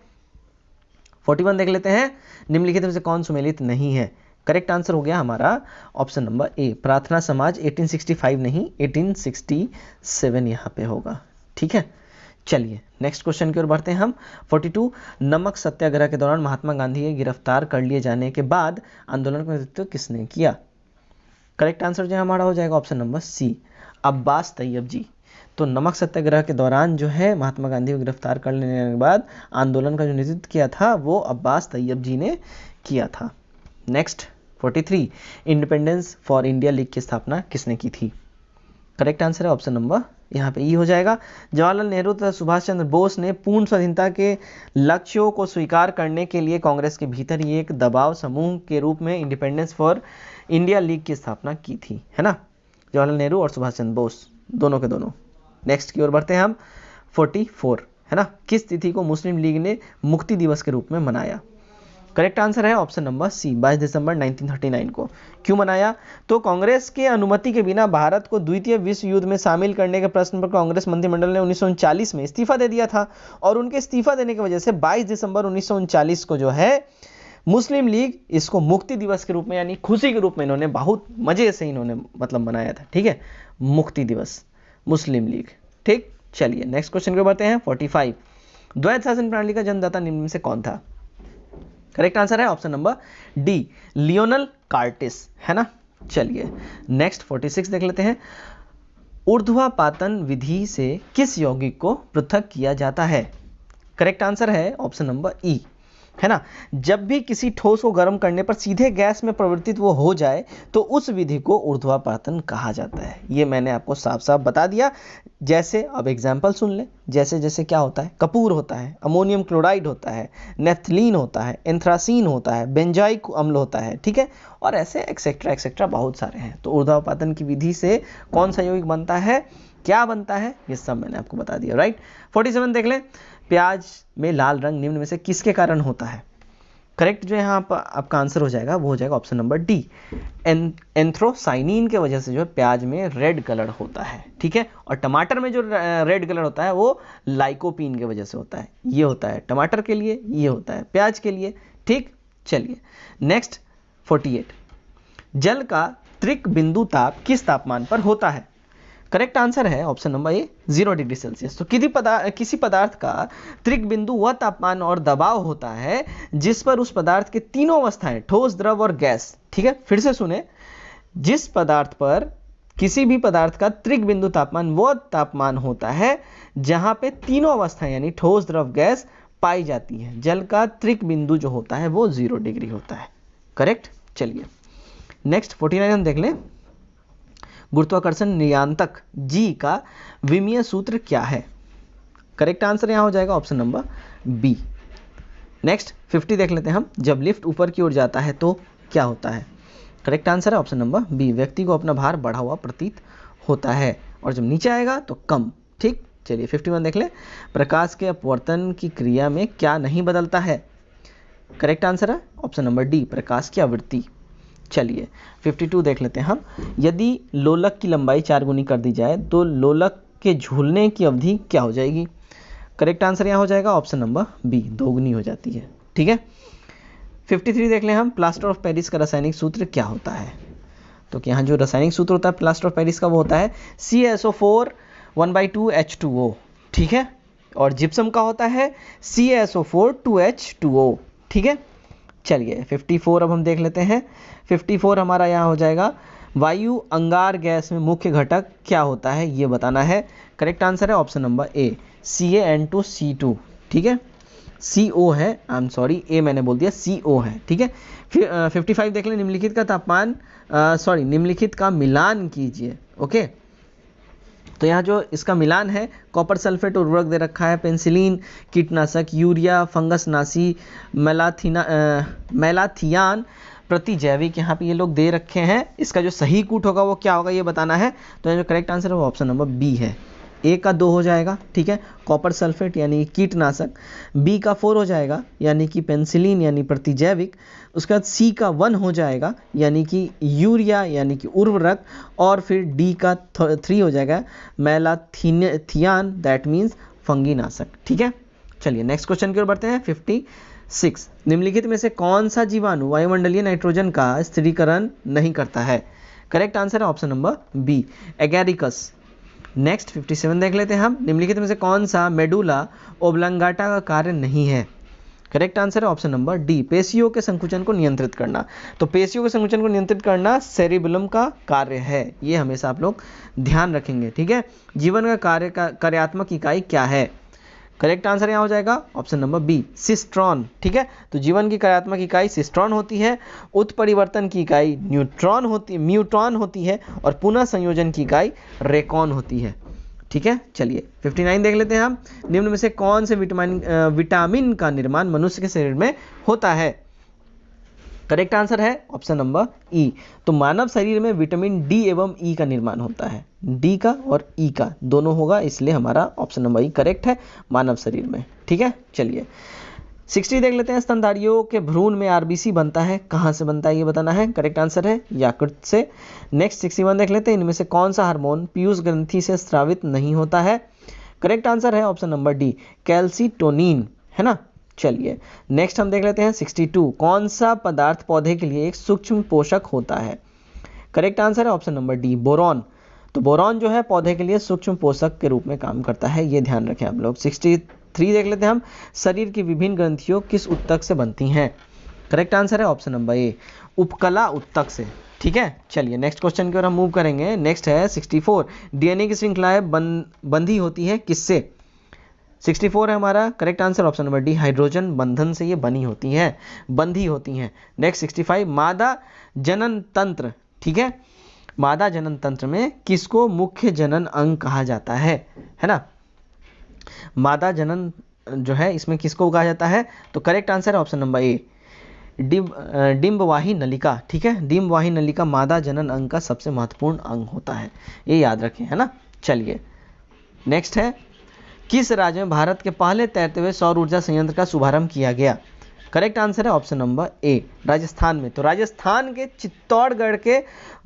41 देख लेते हैं। निम्नलिखित में से कौन सुमेलित नहीं है? करेक्ट आंसर हो गया हमारा ऑप्शन नंबर ए, प्रार्थना समाज। 1865 नहीं, 1867 यहाँ पे होगा, ठीक है। चलिए नेक्स्ट क्वेश्चन की ओर बढ़ते हैं हम। 42, नमक सत्याग्रह के दौरान महात्मा गांधी के गिरफ्तार कर लिए जाने के बाद आंदोलन का नेतृत्व किसने किया? करेक्ट आंसर जो हमारा हो जाएगा option number C, Abbas Tyabji. तो नमक सत्याग्रह के दौरान जो है महात्मा गांधी को गिरफ्तार कर लेने के बाद आंदोलन का जो नेतृत्व किया था वो अब्बास तैयब जी ने किया था। Next 43, independence for India league की स्थापना किसने की थी? करेक्ट आंसर है ऑप्शन नंबर यहाँ पे ई हो जाएगा। जवाहरलाल नेहरू तथा सुभाष चंद्र बोस ने पूर्ण स्वाधीनता के लक्ष्यों को स्वीकार करने के लिए कांग्रेस के भीतर ही एक दबाव समूह के रूप में इंडिपेंडेंस फॉर इंडिया लीग की स्थापना की थी, है ना। जवाहरलाल नेहरू और सुभाष चंद्र बोस दोनों के दोनों। नेक्स्ट की ओर बढ़ते हैं हम। 44, है ना। किस तिथि को मुस्लिम लीग ने मुक्ति दिवस के रूप में मनाया? करेक्ट आंसर है ऑप्शन नंबर सी, 22 दिसंबर 1939 को। क्यों मनाया? तो कांग्रेस के अनुमति के बिना भारत को द्वितीय विश्व युद्ध में शामिल करने के प्रश्न पर कांग्रेस मंत्रिमंडल ने 1939 में इस्तीफा दे दिया था, और उनके इस्तीफा देने की वजह से 22 दिसंबर 1939 को जो है मुस्लिम लीग इसको मुक्ति दिवस के रूप में, यानी खुशी के रूप में इन्होंने बहुत मजे से इन्होंने मतलब मनाया था। ठीक है, मुक्ति दिवस मुस्लिम लीग। ठीक, चलिए नेक्स्ट क्वेश्चन को बढ़ते हैं। 45, द्वैध शासन प्रणाली का जन्मदाता निम्न में से कौन था? करेक्ट आंसर है option number D, Lionel Curtis, है ना। चलिए नेक्स्ट 46 देख लेते हैं। ऊर्ध्वापातन विधि से किस यौगिक को पृथक किया जाता है? करेक्ट आंसर है ऑप्शन नंबर ई, है ना। जब भी किसी ठोस को गर्म करने पर सीधे गैस में परिवर्तित वो हो जाए तो उस विधि को ऊर्ध्वापातन कहा जाता है। ये मैंने आपको साफ साफ बता दिया। जैसे अब एग्जाम्पल सुन ले, जैसे जैसे क्या होता है, कपूर होता है, अमोनियम क्लोराइड होता है, नेफ्थलीन होता है, एंथ्रासीन होता है, बेंजाइक अम्ल होता है, ठीक है, और ऐसे एक्सेट्रा एक्सेट्रा बहुत सारे हैं। तो ऊर्ध्वापातन की विधि से कौन सा यौगिक बनता है, क्या बनता है, ये सब मैंने आपको बता दिया, राइट। 47 देख लें। प्याज में लाल रंग निम्न में से किसके कारण होता है? करेक्ट जो यहाँ पर आपका आंसर हो जाएगा वो हो जाएगा ऑप्शन नंबर डी, एंथ्रोसाइनिन के वजह से जो है प्याज में रेड कलर होता है। ठीक है, और टमाटर में जो रेड कलर होता है वो लाइकोपीन के वजह से होता है। ये होता है टमाटर के लिए, ये होता है प्याज के लिए। ठीक, चलिए नेक्स्ट 48, जल का त्रिक बिंदु ताप किस तापमान पर होता है? करेक्ट आंसर है ऑप्शन नंबर ए, 0 डिग्री सेल्सियस। तो किसी पदार्थ का त्रिक बिंदु वह तापमान और दबाव होता है जिस पर उस पदार्थ के तीनों अवस्थाएं ठोस, द्रव और गैस, ठीक है, फिर से सुने, जिस पदार्थ पर किसी भी पदार्थ का त्रिक बिंदु तापमान वह तापमान होता है जहां पे तीनों अवस्थाएं यानी ठोस, द्रव, गैस पाई जाती है। जल का त्रिक बिंदु जो होता है वो 0 डिग्री होता है। करेक्ट, चलिए नेक्स्ट 49 हम देख लें। गुरुत्वाकर्षण नियंत्रक जी का विमीय सूत्र क्या है? करेक्ट आंसर यहां हो जाएगा ऑप्शन नंबर बी। नेक्स्ट 50 देख लेते हैं हम। जब लिफ्ट ऊपर की ओर जाता है तो क्या होता है? करेक्ट आंसर है ऑप्शन नंबर बी, व्यक्ति को अपना भार बढ़ा हुआ प्रतीत होता है, और जब नीचे आएगा तो कम। ठीक, चलिए 51 देख ले। प्रकाश के अपवर्तन की क्रिया में क्या नहीं बदलता है? करेक्ट आंसर है ऑप्शन नंबर डी, प्रकाश की आवृत्ति। चलिए 52 देख लेते हैं हम। यदि लोलक की लंबाई 4 गुनी कर दी जाए तो लोलक के झूलने की अवधि क्या हो जाएगी? करेक्ट आंसर यहाँ हो जाएगा ऑप्शन नंबर बी, 2 गुनी हो जाती है। ठीक है, 53 देख लें हम। प्लास्टर ऑफ पेरिस का रासायनिक सूत्र क्या होता है? तो यहाँ जो रासायनिक सूत्र होता है प्लास्टर ऑफ पेरिस का वो होता है CaSO4 1/2H2O। ठीक है, और जिप्सम का होता है CaSO4 2H2O। ठीक है, चलिए 54 अब हम देख लेते हैं। 54 हमारा यहाँ हो जाएगा, वायु अंगार गैस में मुख्य घटक क्या होता है ये बताना है। करेक्ट आंसर है ऑप्शन नंबर ए, CaN2CO। ठीक है, CO है, आई एम सॉरी, ए मैंने बोल दिया, CO है। ठीक है, फिर 55 देख लें। निम्नलिखित का तापमान निम्नलिखित का मिलान कीजिए। ओके, तो यहाँ जो इसका मिलान है, कॉपर सल्फेट उर्वरक दे रखा है, पेंसिलिन कीटनाशक, यूरिया फंगसनाशी, मैलाथियान प्रतिजैविक, यहाँ पे ये लोग दे रखे हैं। इसका जो सही कूट होगा वो क्या होगा ये बताना है। तो यहाँ जो करेक्ट आंसर है वो ऑप्शन नंबर बी है। ए का 2 हो जाएगा, ठीक है, कॉपर सल्फेट यानी कीटनाशक, बी का 4 हो जाएगा यानी कि पेंसिलिन यानी प्रतिजैविक, उसके बाद सी का 1 हो जाएगा यानी कि यूरिया यानी कि उर्वरक, और फिर डी का 3 हो जाएगा मैलाथियान, दैट मीन्स फंगीनाशक। ठीक है, चलिए नेक्स्ट क्वेश्चन की ओर बढ़ते हैं। 56, निम्नलिखित में से कौन सा जीवाणु वायुमंडलीय नाइट्रोजन का स्थिरीकरण नहीं करता है? करेक्ट आंसर है option number B, Agaricus. Next 57 देख लेते हैं हम। निम्नलिखित में से कौन सा मेडुला ओब्लांगाटा का कार्य नहीं है? करेक्ट आंसर है ऑप्शन नंबर डी, पेशियों के संकुचन को नियंत्रित करना। तो पेशियों के संकुचन को नियंत्रित करना सेरिबेलम का कार्य है, ये हमेशा आप लोग ध्यान रखेंगे। ठीक है, जीवन का कार्यात्मक इकाई क्या है? करेक्ट आंसर यहाँ हो जाएगा ऑप्शन नंबर बी, सिस्ट्रॉन। ठीक है, तो जीवन की कार्यात्मक इकाई सिस्ट्रॉन होती है, उत्परिवर्तन की इकाई म्यूट्रॉन होती है, और पुनः संयोजन की इकाई रेकॉन होती है। ठीक है, चलिए 59 देख लेते हैं हम। निम्न में से कौन से विटामिन का निर्माण मनुष्य के शरीर में होता है? करेक्ट आंसर है ऑप्शन नंबर ई, तो मानव शरीर में विटामिन डी एवं ई का निर्माण होता है। डी का और ई का दोनों होगा, इसलिए हमारा ऑप्शन नंबर ई करेक्ट है मानव शरीर में। ठीक है, चलिए 60 देख लेते हैं, स्तनधारियों के भ्रूण में आरबीसी बनता है, कहाँ से बनता है ये बताना है। करेक्ट आंसर है यकृत से। नेक्स्ट 61 देख लेते हैं, इनमें से कौन सा हार्मोन पीयूष ग्रंथि से स्रावित नहीं होता है। करेक्ट आंसर है ऑप्शन नंबर डी, कैल्सीटोनिन, है ना। चलिए नेक्स्ट हम देख लेते हैं 62, कौन सा पदार्थ पौधे के लिए एक सूक्ष्म पोषक होता है। करेक्ट आंसर है ऑप्शन नंबर डी, बोरॉन। तो बोरॉन जो है पौधे के लिए सूक्ष्म पोषक के रूप में काम करता है, ये ध्यान रखें आप लोग। 63 देख लेते हैं हम, शरीर की विभिन्न ग्रंथियों किस ऊतक से बनती हैं। करेक्ट आंसर है ऑप्शन नंबर ए, उपकला ऊतक से। ठीक है, चलिए नेक्स्ट क्वेश्चन की ओर हम मूव करेंगे। नेक्स्ट है 64, डीएनए की श्रृंखलाएं बंधी होती है किससे। 64 है हमारा correct answer option number D, hydrogen बंधन से ये बनी होती हैं, बंधी होती हैं। नेक्स्ट 65, मादा जनन तंत्र, ठीक है, मादा जनन तंत्र में किसको मुख्य जनन अंग कहा जाता है ना। मादा जनन जो है इसमें किसको कहा जाता है, तो करेक्ट आंसर है ऑप्शन नंबर ए, डिंबवाही नलिका। ठीक है, डिंबवाही नलिका मादा जनन अंग का सबसे महत्वपूर्ण अंग होता है, ये याद रखें, है ना। चलिए नेक्स्ट है, किस राज्य में भारत के पहले तैरते हुए सौर ऊर्जा संयंत्र का शुभारंभ किया गया। करेक्ट आंसर है ऑप्शन नंबर ए, राजस्थान में। तो राजस्थान के चित्तौड़गढ़ के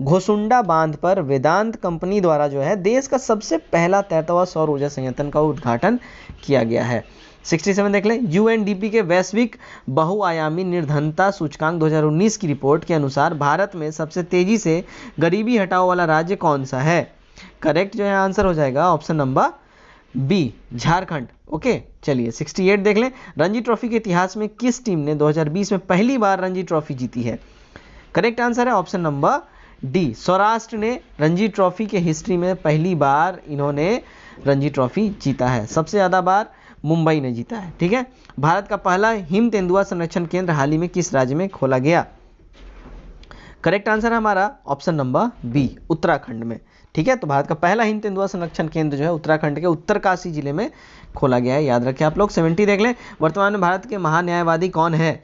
घोसुंडा बांध पर वेदांत कंपनी द्वारा जो है देश का सबसे पहला तैरता हुआ सौर ऊर्जा संयंत्र का उद्घाटन किया गया है। 67 देख लें, यूएनडीपी के वैश्विक बहुआयामी निर्धनता सूचकांक 2019 की रिपोर्ट के अनुसार भारत में सबसे तेजी से गरीबी हटाओ वाला राज्य कौन सा है। करेक्ट जो है आंसर हो जाएगा option number B, Jharkhand. Okay, चलिए 68 देख लें, रणजी ट्रॉफी के इतिहास में किस टीम ने 2020 में पहली बार रणजी ट्रॉफी जीती है। करेक्ट आंसर है ऑप्शन नंबर डी, सौराष्ट्र ने रणजी ट्रॉफी के हिस्ट्री में पहली बार इन्होंने रणजी ट्रॉफी जीता है, सबसे ज़्यादा बार मुंबई ने जीता है। ठीक है, भारत का पहला हिम तेंदुआ संरक्षण केंद्र हाल ही में किस राज्य में खोला गया। करेक्ट आंसर है हमारा ऑप्शन नंबर बी, उत्तराखंड में। ठीक है, तो भारत का पहला हिम तेंदुआ संरक्षण केंद्र जो है उत्तराखंड के उत्तरकाशी जिले में खोला गया है, याद रखें आप लोग। 70 देख लें, वर्तमान में भारत के महान्यायवादी कौन है।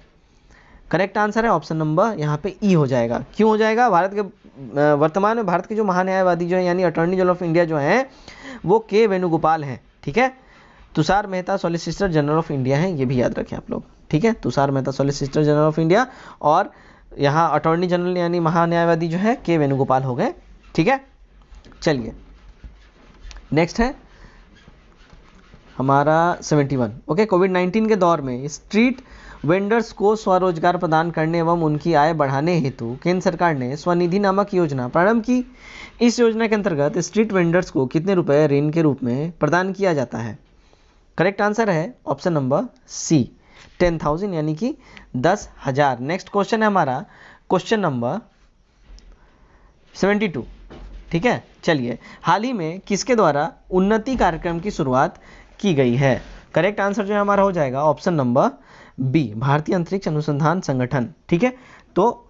करेक्ट आंसर है ऑप्शन नंबर यहाँ पे ई हो जाएगा। क्यों हो जाएगा, भारत के वर्तमान में भारत के जो महान्यायवादी जो है यानी अटॉर्नी जनरल ऑफ इंडिया जो है वो के वेणुगोपाल हैं। ठीक है, Tushar Mehta solicitor general of India हैं, ये भी याद रखें आप लोग। ठीक है, Tushar Mehta solicitor general of India और यहाँ अटॉर्नी जनरल यानी महान्यायवादी जो है के वेणुगोपाल हो गए। ठीक है, चलिए नेक्स्ट है हमारा 71। ओके, कोविड-19 के दौर में स्ट्रीट वेंडर्स को स्वरोजगार प्रदान करने एवं उनकी आय बढ़ाने हेतु केंद्र सरकार ने स्वनिधि नामक योजना प्रारंभ की। इस योजना के अंतर्गत स्ट्रीट वेंडर्स को कितने रुपए ऋण के रूप में प्रदान किया जाता है। करेक्ट आंसर है ऑप्शन नंबर सी, 10,000 यानी कि 10,000। नेक्स्ट क्वेश्चन है हमारा क्वेश्चन नंबर 72। ठीक है, चलिए हाल ही में किसके द्वारा उन्नति कार्यक्रम की शुरुआत की गई है। करेक्ट आंसर जो है हमारा हो जाएगा ऑप्शन नंबर बी, भारतीय अंतरिक्ष अनुसंधान संगठन। ठीक है, तो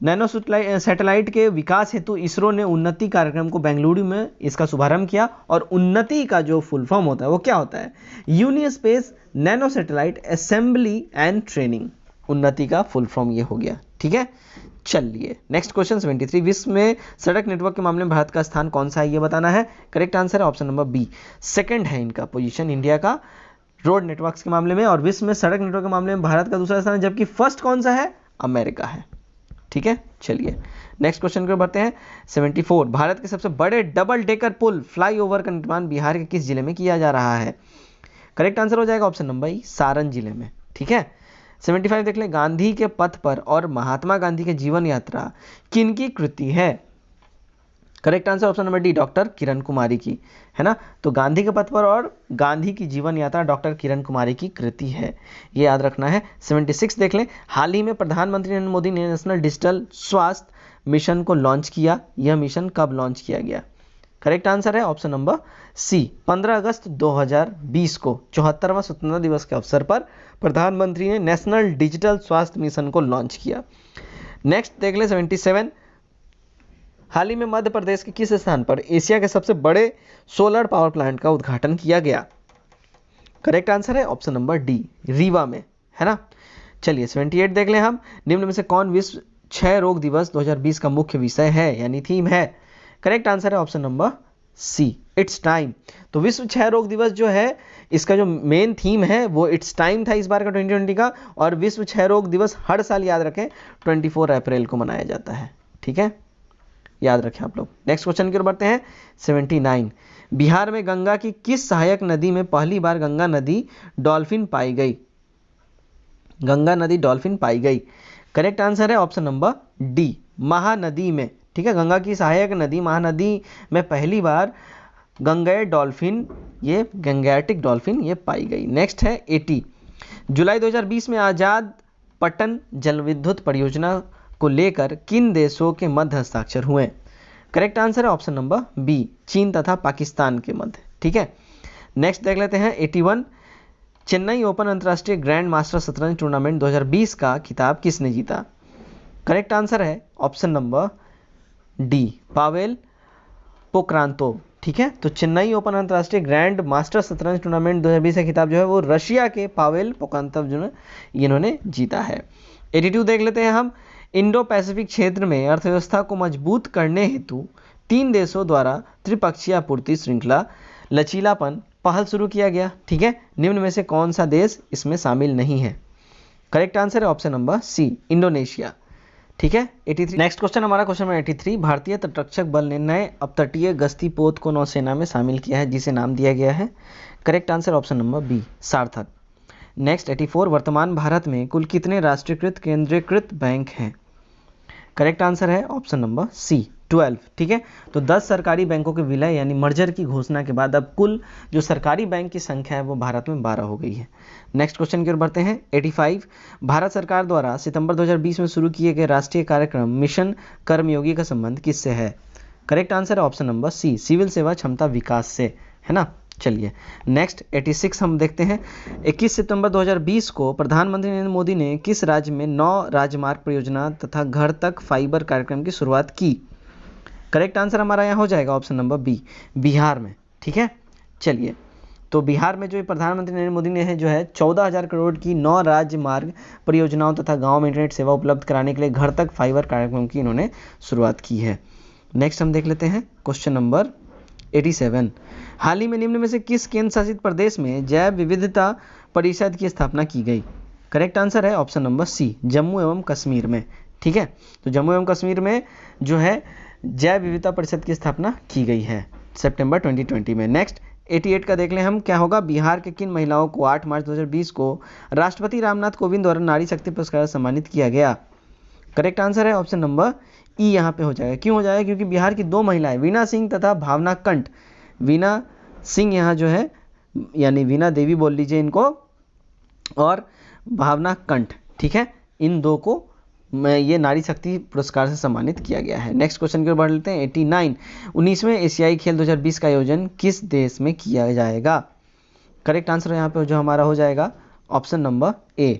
नैनो सैटेलाइट के विकास हेतु इसरो ने उन्नति कार्यक्रम को बेंगलुरु में इसका शुभारंभ किया। और उन्नति का जो फुल फॉर्म होता है वो क्या होता है, unispace nano satellite assembly and training, Unnati का फुल फॉर्म ये हो गया। ठीक है, चलिए नेक्स्ट क्वेश्चन 73, विश्व में सड़क नेटवर्क के मामले में भारत का स्थान कौन सा है ये बताना है। करेक्ट आंसर है ऑप्शन नंबर बी, सेकंड है इनका पोजीशन इंडिया का रोड नेटवर्क्स के मामले में, और विश्व में सड़क नेटवर्क के मामले में भारत का दूसरा स्थान है, जबकि फर्स्ट कौन सा है, अमेरिका है। ठीक है, चलिए नेक्स्ट क्वेश्चन को बढ़ते हैं 74, भारत के सबसे बड़े डबल डेकर पुल फ्लाईओवर का निर्माण बिहार के किस जिले में किया जा रहा है। करेक्ट आंसर हो जाएगा ऑप्शन नंबर ई, सारण जिले में। ठीक है, 75 देख लें, गांधी के पथ पर और महात्मा गांधी के जीवन यात्रा किनकी कृति है। Correct answer option number D, doctor Kiran Kumari की, है ना। तो गांधी के पथ पर और गांधी की जीवन यात्रा डॉक्टर किरण कुमारी की कृति है, ये याद रखना है। 76 देख लें, हाल ही में प्रधानमंत्री नरेंद्र मोदी ने नेशनल डिजिटल स्वास्थ्य मिशन को लॉन्च किया, यह मिशन कब लॉन्च किया गया। करेक्ट आंसर है ऑप्शन नंबर सी, 15 अगस्त 2020 को 74वां स्वतंत्रता दिवस के अवसर पर प्रधानमंत्री ने नेशनल डिजिटल स्वास्थ्य मिशन को लॉन्च किया। नेक्स्ट देख ले 77, हाल ही में मध्य प्रदेश के किस स्थान पर एशिया के सबसे बड़े सोलर पावर प्लांट का उद्घाटन किया गया। करेक्ट आंसर है ऑप्शन नंबर डी, रीवा में, है ना। चलिए 78 देख लें हम, निम्न में से कौन विश्व क्षय रोग दिवस 2020 का मुख्य विषय है यानी थीम है। करेक्ट आंसर है option number see it's time. तो विश्व क्षय रोग दिवस जो है इसका जो मेन थीम है वो इट्स टाइम था इस बार का 2020 का, और विश्व क्षय रोग दिवस हर साल याद रखें 24 अप्रैल को मनाया जाता है। ठीक है, याद रखें आप लोग। नेक्स्ट क्वेश्चन की ओर बढ़ते हैं। 79, बिहार में गंगा की किस सहायक नदी में पहली बार गंगा नदी डॉल्फिन पाई गई? गंगा नदी डॉल्फिन पाई गई। करेक्ट आंसर है ऑप्शन नंबर डी, महानदी में। ठीक है, गंगा की सहायक नदी महानदी में पहली बार गंगेय डॉल्फिन, ये गंगैटिक डॉल्फिन ये पाई गई। नेक्स्ट है 80, जुलाई 2020 में आजाद पटन जलविद्युत परियोजना को लेकर किन देशों के मध्य हस्ताक्षर हुए? करेक्ट आंसर है ऑप्शन नंबर बी, चीन तथा पाकिस्तान के मध्य। ठीक है, नेक्स्ट देख लेते हैं 81, चेन्नई ओपन अंतर्राष्ट्रीय ग्रैंड मास्टर शतरंज टूर्नामेंट 2020 का खिताब किसने जीता? करेक्ट आंसर है ऑप्शन नंबर डी, पावेल पोक्रांतोव। ठीक है, तो चेन्नई ओपन अंतर्राष्ट्रीय ग्रैंड मास्टर शतरंज टूर्नामेंट 2020 का खिताब जो है वो रशिया के पावेल पोक्रांतोव जो इन्होंने जीता है। 82 देख लेते हैं हम, इंडो पैसिफिक क्षेत्र में अर्थव्यवस्था को मजबूत करने हेतु 3 देशों द्वारा त्रिपक्षीय आपूर्ति श्रृंखला लचीलापन पहल शुरू किया गया। ठीक है, निम्न में से कौन सा देश इसमें शामिल नहीं है? करेक्ट आंसर है ऑप्शन नंबर सी, इंडोनेशिया। ठीक है, 83। नेक्स्ट क्वेश्चन हमारा क्वेश्चन नंबर 83, भारतीय तटरक्षक बल ने नए अपतटीय गश्ती पोत को नौसेना में शामिल किया है जिसे नाम दिया गया है। Correct answer option number B, Sarthak. Next 84, वर्तमान भारत में कुल कितने राष्ट्रीयकृत केंद्रीकृत बैंक हैं? करेक्ट आंसर है ऑप्शन नंबर सी, 12। ठीक है, तो 10 सरकारी बैंकों के विलय यानी मर्जर की घोषणा के बाद अब कुल जो सरकारी बैंक की संख्या है वो भारत में 12 हो गई है। नेक्स्ट क्वेश्चन की ओर बढ़ते हैं। 85, भारत सरकार द्वारा सितंबर 2020 में शुरू किए गए राष्ट्रीय कार्यक्रम मिशन कर्मयोगी का संबंध किससे है? करेक्ट आंसर है ऑप्शन नंबर सी, सिविल सेवा क्षमता विकास से, है ना। चलिए नेक्स्ट 86 हम देखते हैं। 21 सितंबर 2020 को प्रधानमंत्री नरेंद्र मोदी ने किस राज्य में 9 राजमार्ग परियोजना तथा घर तक फाइबर कार्यक्रम की शुरुआत की? करेक्ट आंसर हमारा यहाँ हो जाएगा ऑप्शन नंबर बी, बिहार में। ठीक है, चलिए तो बिहार में जो प्रधानमंत्री नरेंद्र मोदी ने जो है 14,000 करोड़ की 9 राज्य मार्ग परियोजनाओं तथा गांव में इंटरनेट सेवा उपलब्ध कराने के लिए घर तक फाइबर कार्यक्रम की इन्होंने शुरुआत की है। नेक्स्ट हम देख लेते हैं क्वेश्चन नंबर 87, हाल ही में निम्न में से किस केंद्र शासित प्रदेश में जैव विविधता परिषद की स्थापना की गई? करेक्ट आंसर है ऑप्शन नंबर सी, जम्मू एवं कश्मीर में। ठीक है, तो जम्मू एवं कश्मीर में जो है जैव विविधता परिषद की स्थापना की गई है सितंबर 2020 में। नेक्स्ट 88 का देख लें हम, क्या होगा? बिहार के किन महिलाओं को 8 मार्च 2020 को राष्ट्रपति रामनाथ कोविंद द्वारा नारी शक्ति पुरस्कार से सम्मानित किया गया? करेक्ट आंसर है ऑप्शन नंबर ई, यहाँ पे हो जाएगा। क्यों हो जाएगा? क्योंकि बिहार की 2 महिलाएं वीना सिंह तथा भावना कंठ, वीना सिंह यहाँ जो है यानी वीना देवी बोल लीजिए इनको, और भावना कंठ, ठीक है, इन 2 को ये नारी शक्ति पुरस्कार से सम्मानित किया गया है। नेक्स्ट क्वेश्चन की ओर बढ़ लेते हैं। 89, 19वें एशियाई खेल 2020 का आयोजन किस देश में किया जाएगा? करेक्ट आंसर यहाँ पे जो हमारा हो जाएगा ऑप्शन नंबर ए,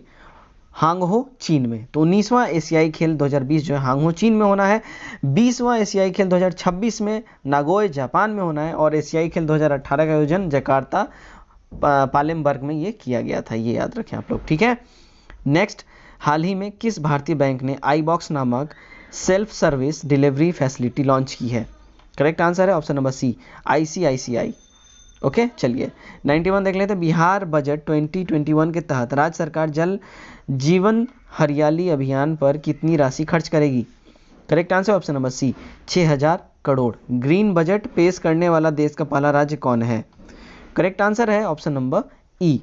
हांगहो चीन में। तो 19वां एशियाई खेल 2020 जो है हांगहो चीन में होना है। 20वां एशियाई खेल 2026 में नागोय जापान में होना है, और एशियाई खेल 2018 का आयोजन जकार्ता पालेमबर्ग में ये किया गया था, ये याद रखें आप लोग। ठीक है, नेक्स्ट, हाल ही में किस भारतीय बैंक ने iBox नामक self service delivery facility launch की है? करेक्ट आंसर है option number C, ICICI। Okay, चलिए 91 देख लेते हैं। बिहार बजट 2021 के तहत राज्य सरकार जल जीवन हरियाली अभियान पर कितनी राशि खर्च करेगी? Correct answer option number C, 6,000 crore. Green budget पेश करने वाला देश का पहला राज्य कौन है? करेक्ट आंसर है ऑप्शन नंबर ई,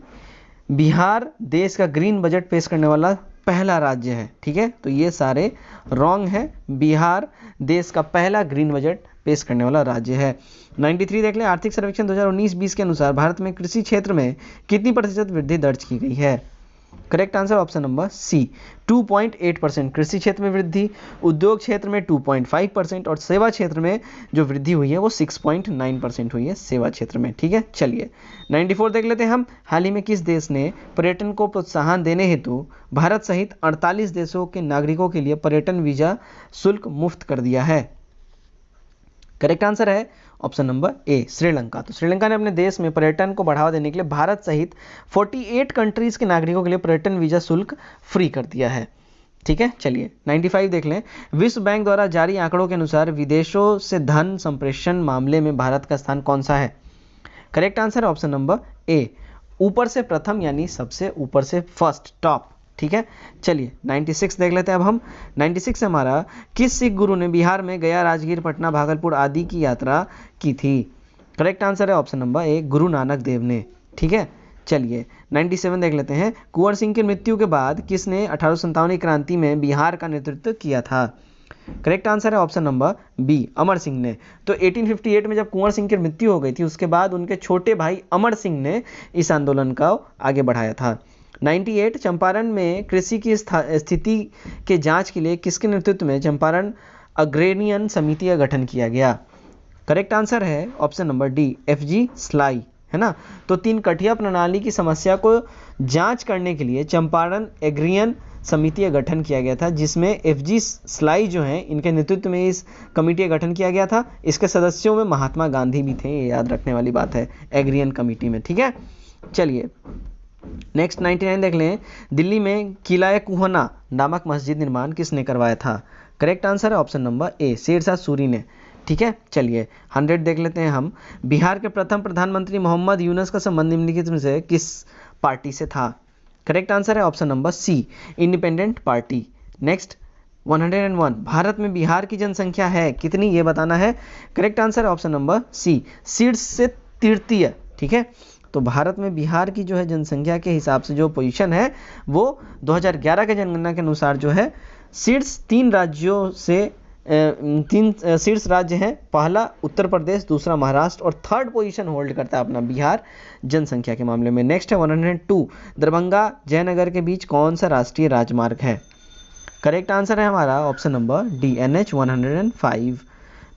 बिहार देश का ग्रीन बजट पेश करने वाला पहला राज्य है। ठीक है, तो ये सारे रॉन्ग है, बिहार देश का पहला ग्रीन बजट पेश करने वाला राज्य है। 93 देख लें। आर्थिक सर्वेक्षण 2019-20 के अनुसार भारत में कृषि क्षेत्र में कितनी प्रतिशत वृद्धि दर्ज की गई है? Correct answer option number C, 2.8% कृषि क्षेत्र में वृद्धि, उद्योग क्षेत्र में 2.5% और सेवा क्षेत्र में जो वृद्धि हुई है वो 6.9% हुई है सेवा क्षेत्र में। ठीक है, चलिए 94 देख लेते हैं हम। हाल ही में किस देश ने पर्यटन को प्रोत्साहन देने हेतु भारत सहित 48 देशों के नागरिकों के लिए पर्यटन वीजा शुल्क मुफ्त कर दिया है? करेक्ट आंसर है ऑप्शन नंबर ए, श्रीलंका। तो श्रीलंका ने अपने देश में पर्यटन को बढ़ावा देने के लिए भारत सहित 48 कंट्रीज के नागरिकों के लिए पर्यटन वीजा शुल्क फ्री कर दिया है। ठीक है, चलिए 95 देख लें। विश्व बैंक द्वारा जारी आंकड़ों के अनुसार विदेशों से धन संप्रेषण मामले में भारत का स्थान कौन सा है? करेक्ट आंसर है ऑप्शन नंबर ए, ऊपर से प्रथम यानी सबसे ऊपर से फर्स्ट, टॉप। ठीक है, चलिए 96 देख लेते हैं अब हम। 96 हमारा, किस सिख गुरु ने बिहार में गया, राजगीर, पटना, भागलपुर आदि की यात्रा की थी? करेक्ट आंसर है ऑप्शन नंबर ए, गुरु नानक देव ने। ठीक है, चलिए 97 देख लेते हैं। कुंवर सिंह की मृत्यु के बाद किसने 1857 की क्रांति में बिहार का नेतृत्व किया था? करेक्ट आंसर है option number B, Amar Singh ने। तो 1858 में जब कुंवर सिंह की मृत्यु हो गई थी, उसके बाद उनके छोटे भाई अमर सिंह ने इस आंदोलन को आगे बढ़ाया था। 98 चंपारण में कृषि की स्थिति के जांच के लिए किसके नेतृत्व में चंपारण अग्रेनियन समिति का गठन किया गया? करेक्ट आंसर है ऑप्शन नंबर डी, एफजी स्लाई, है ना। तो 3 कठिया प्रणाली की समस्या को जांच करने के लिए चंपारण एग्रियन समिति का गठन किया गया था, जिसमें एफजी स्लाई जो हैं, इनके नेतृत्व में इस कमेटी का गठन किया गया था। इसके सदस्यों में महात्मा गांधी भी थे, ये याद रखने वाली बात है, एग्रियन कमेटी में। ठीक है, चलिए नेक्स्ट 99 देख लें। दिल्ली में किला कुहना नामक मस्जिद निर्माण किसने करवाया था? करेक्ट आंसर है option number A, Sher Shah Suri ने। ठीक है, चलिए 100 देख लेते हैं हम। बिहार के प्रथम प्रधानमंत्री मोहम्मद यूनुस का संबंध निम्नलिखित में से किस पार्टी से था? करेक्ट आंसर है option number C, independent party. Next 101, Bharat में बिहार की जनसंख्या है कितनी, ये बताना है। करेक्ट आंसर है ऑप्शन नंबर सी, शीर्ष से तृतीय। ठीक है, तो भारत में बिहार की जो है जनसंख्या के हिसाब से जो पोजीशन है वो 2011 के जनगणना के अनुसार जो है शीर्ष 3 राज्यों से 3 शीर्ष राज्य हैं। पहला उत्तर प्रदेश, दूसरा महाराष्ट्र और थर्ड पोजीशन होल्ड करता है अपना बिहार जनसंख्या के मामले में। नेक्स्ट है 102, दरभंगा जयनगर के बीच कौन सा राष्ट्रीय राजमार्ग है? करेक्ट आंसर है हमारा option number D, NH 105।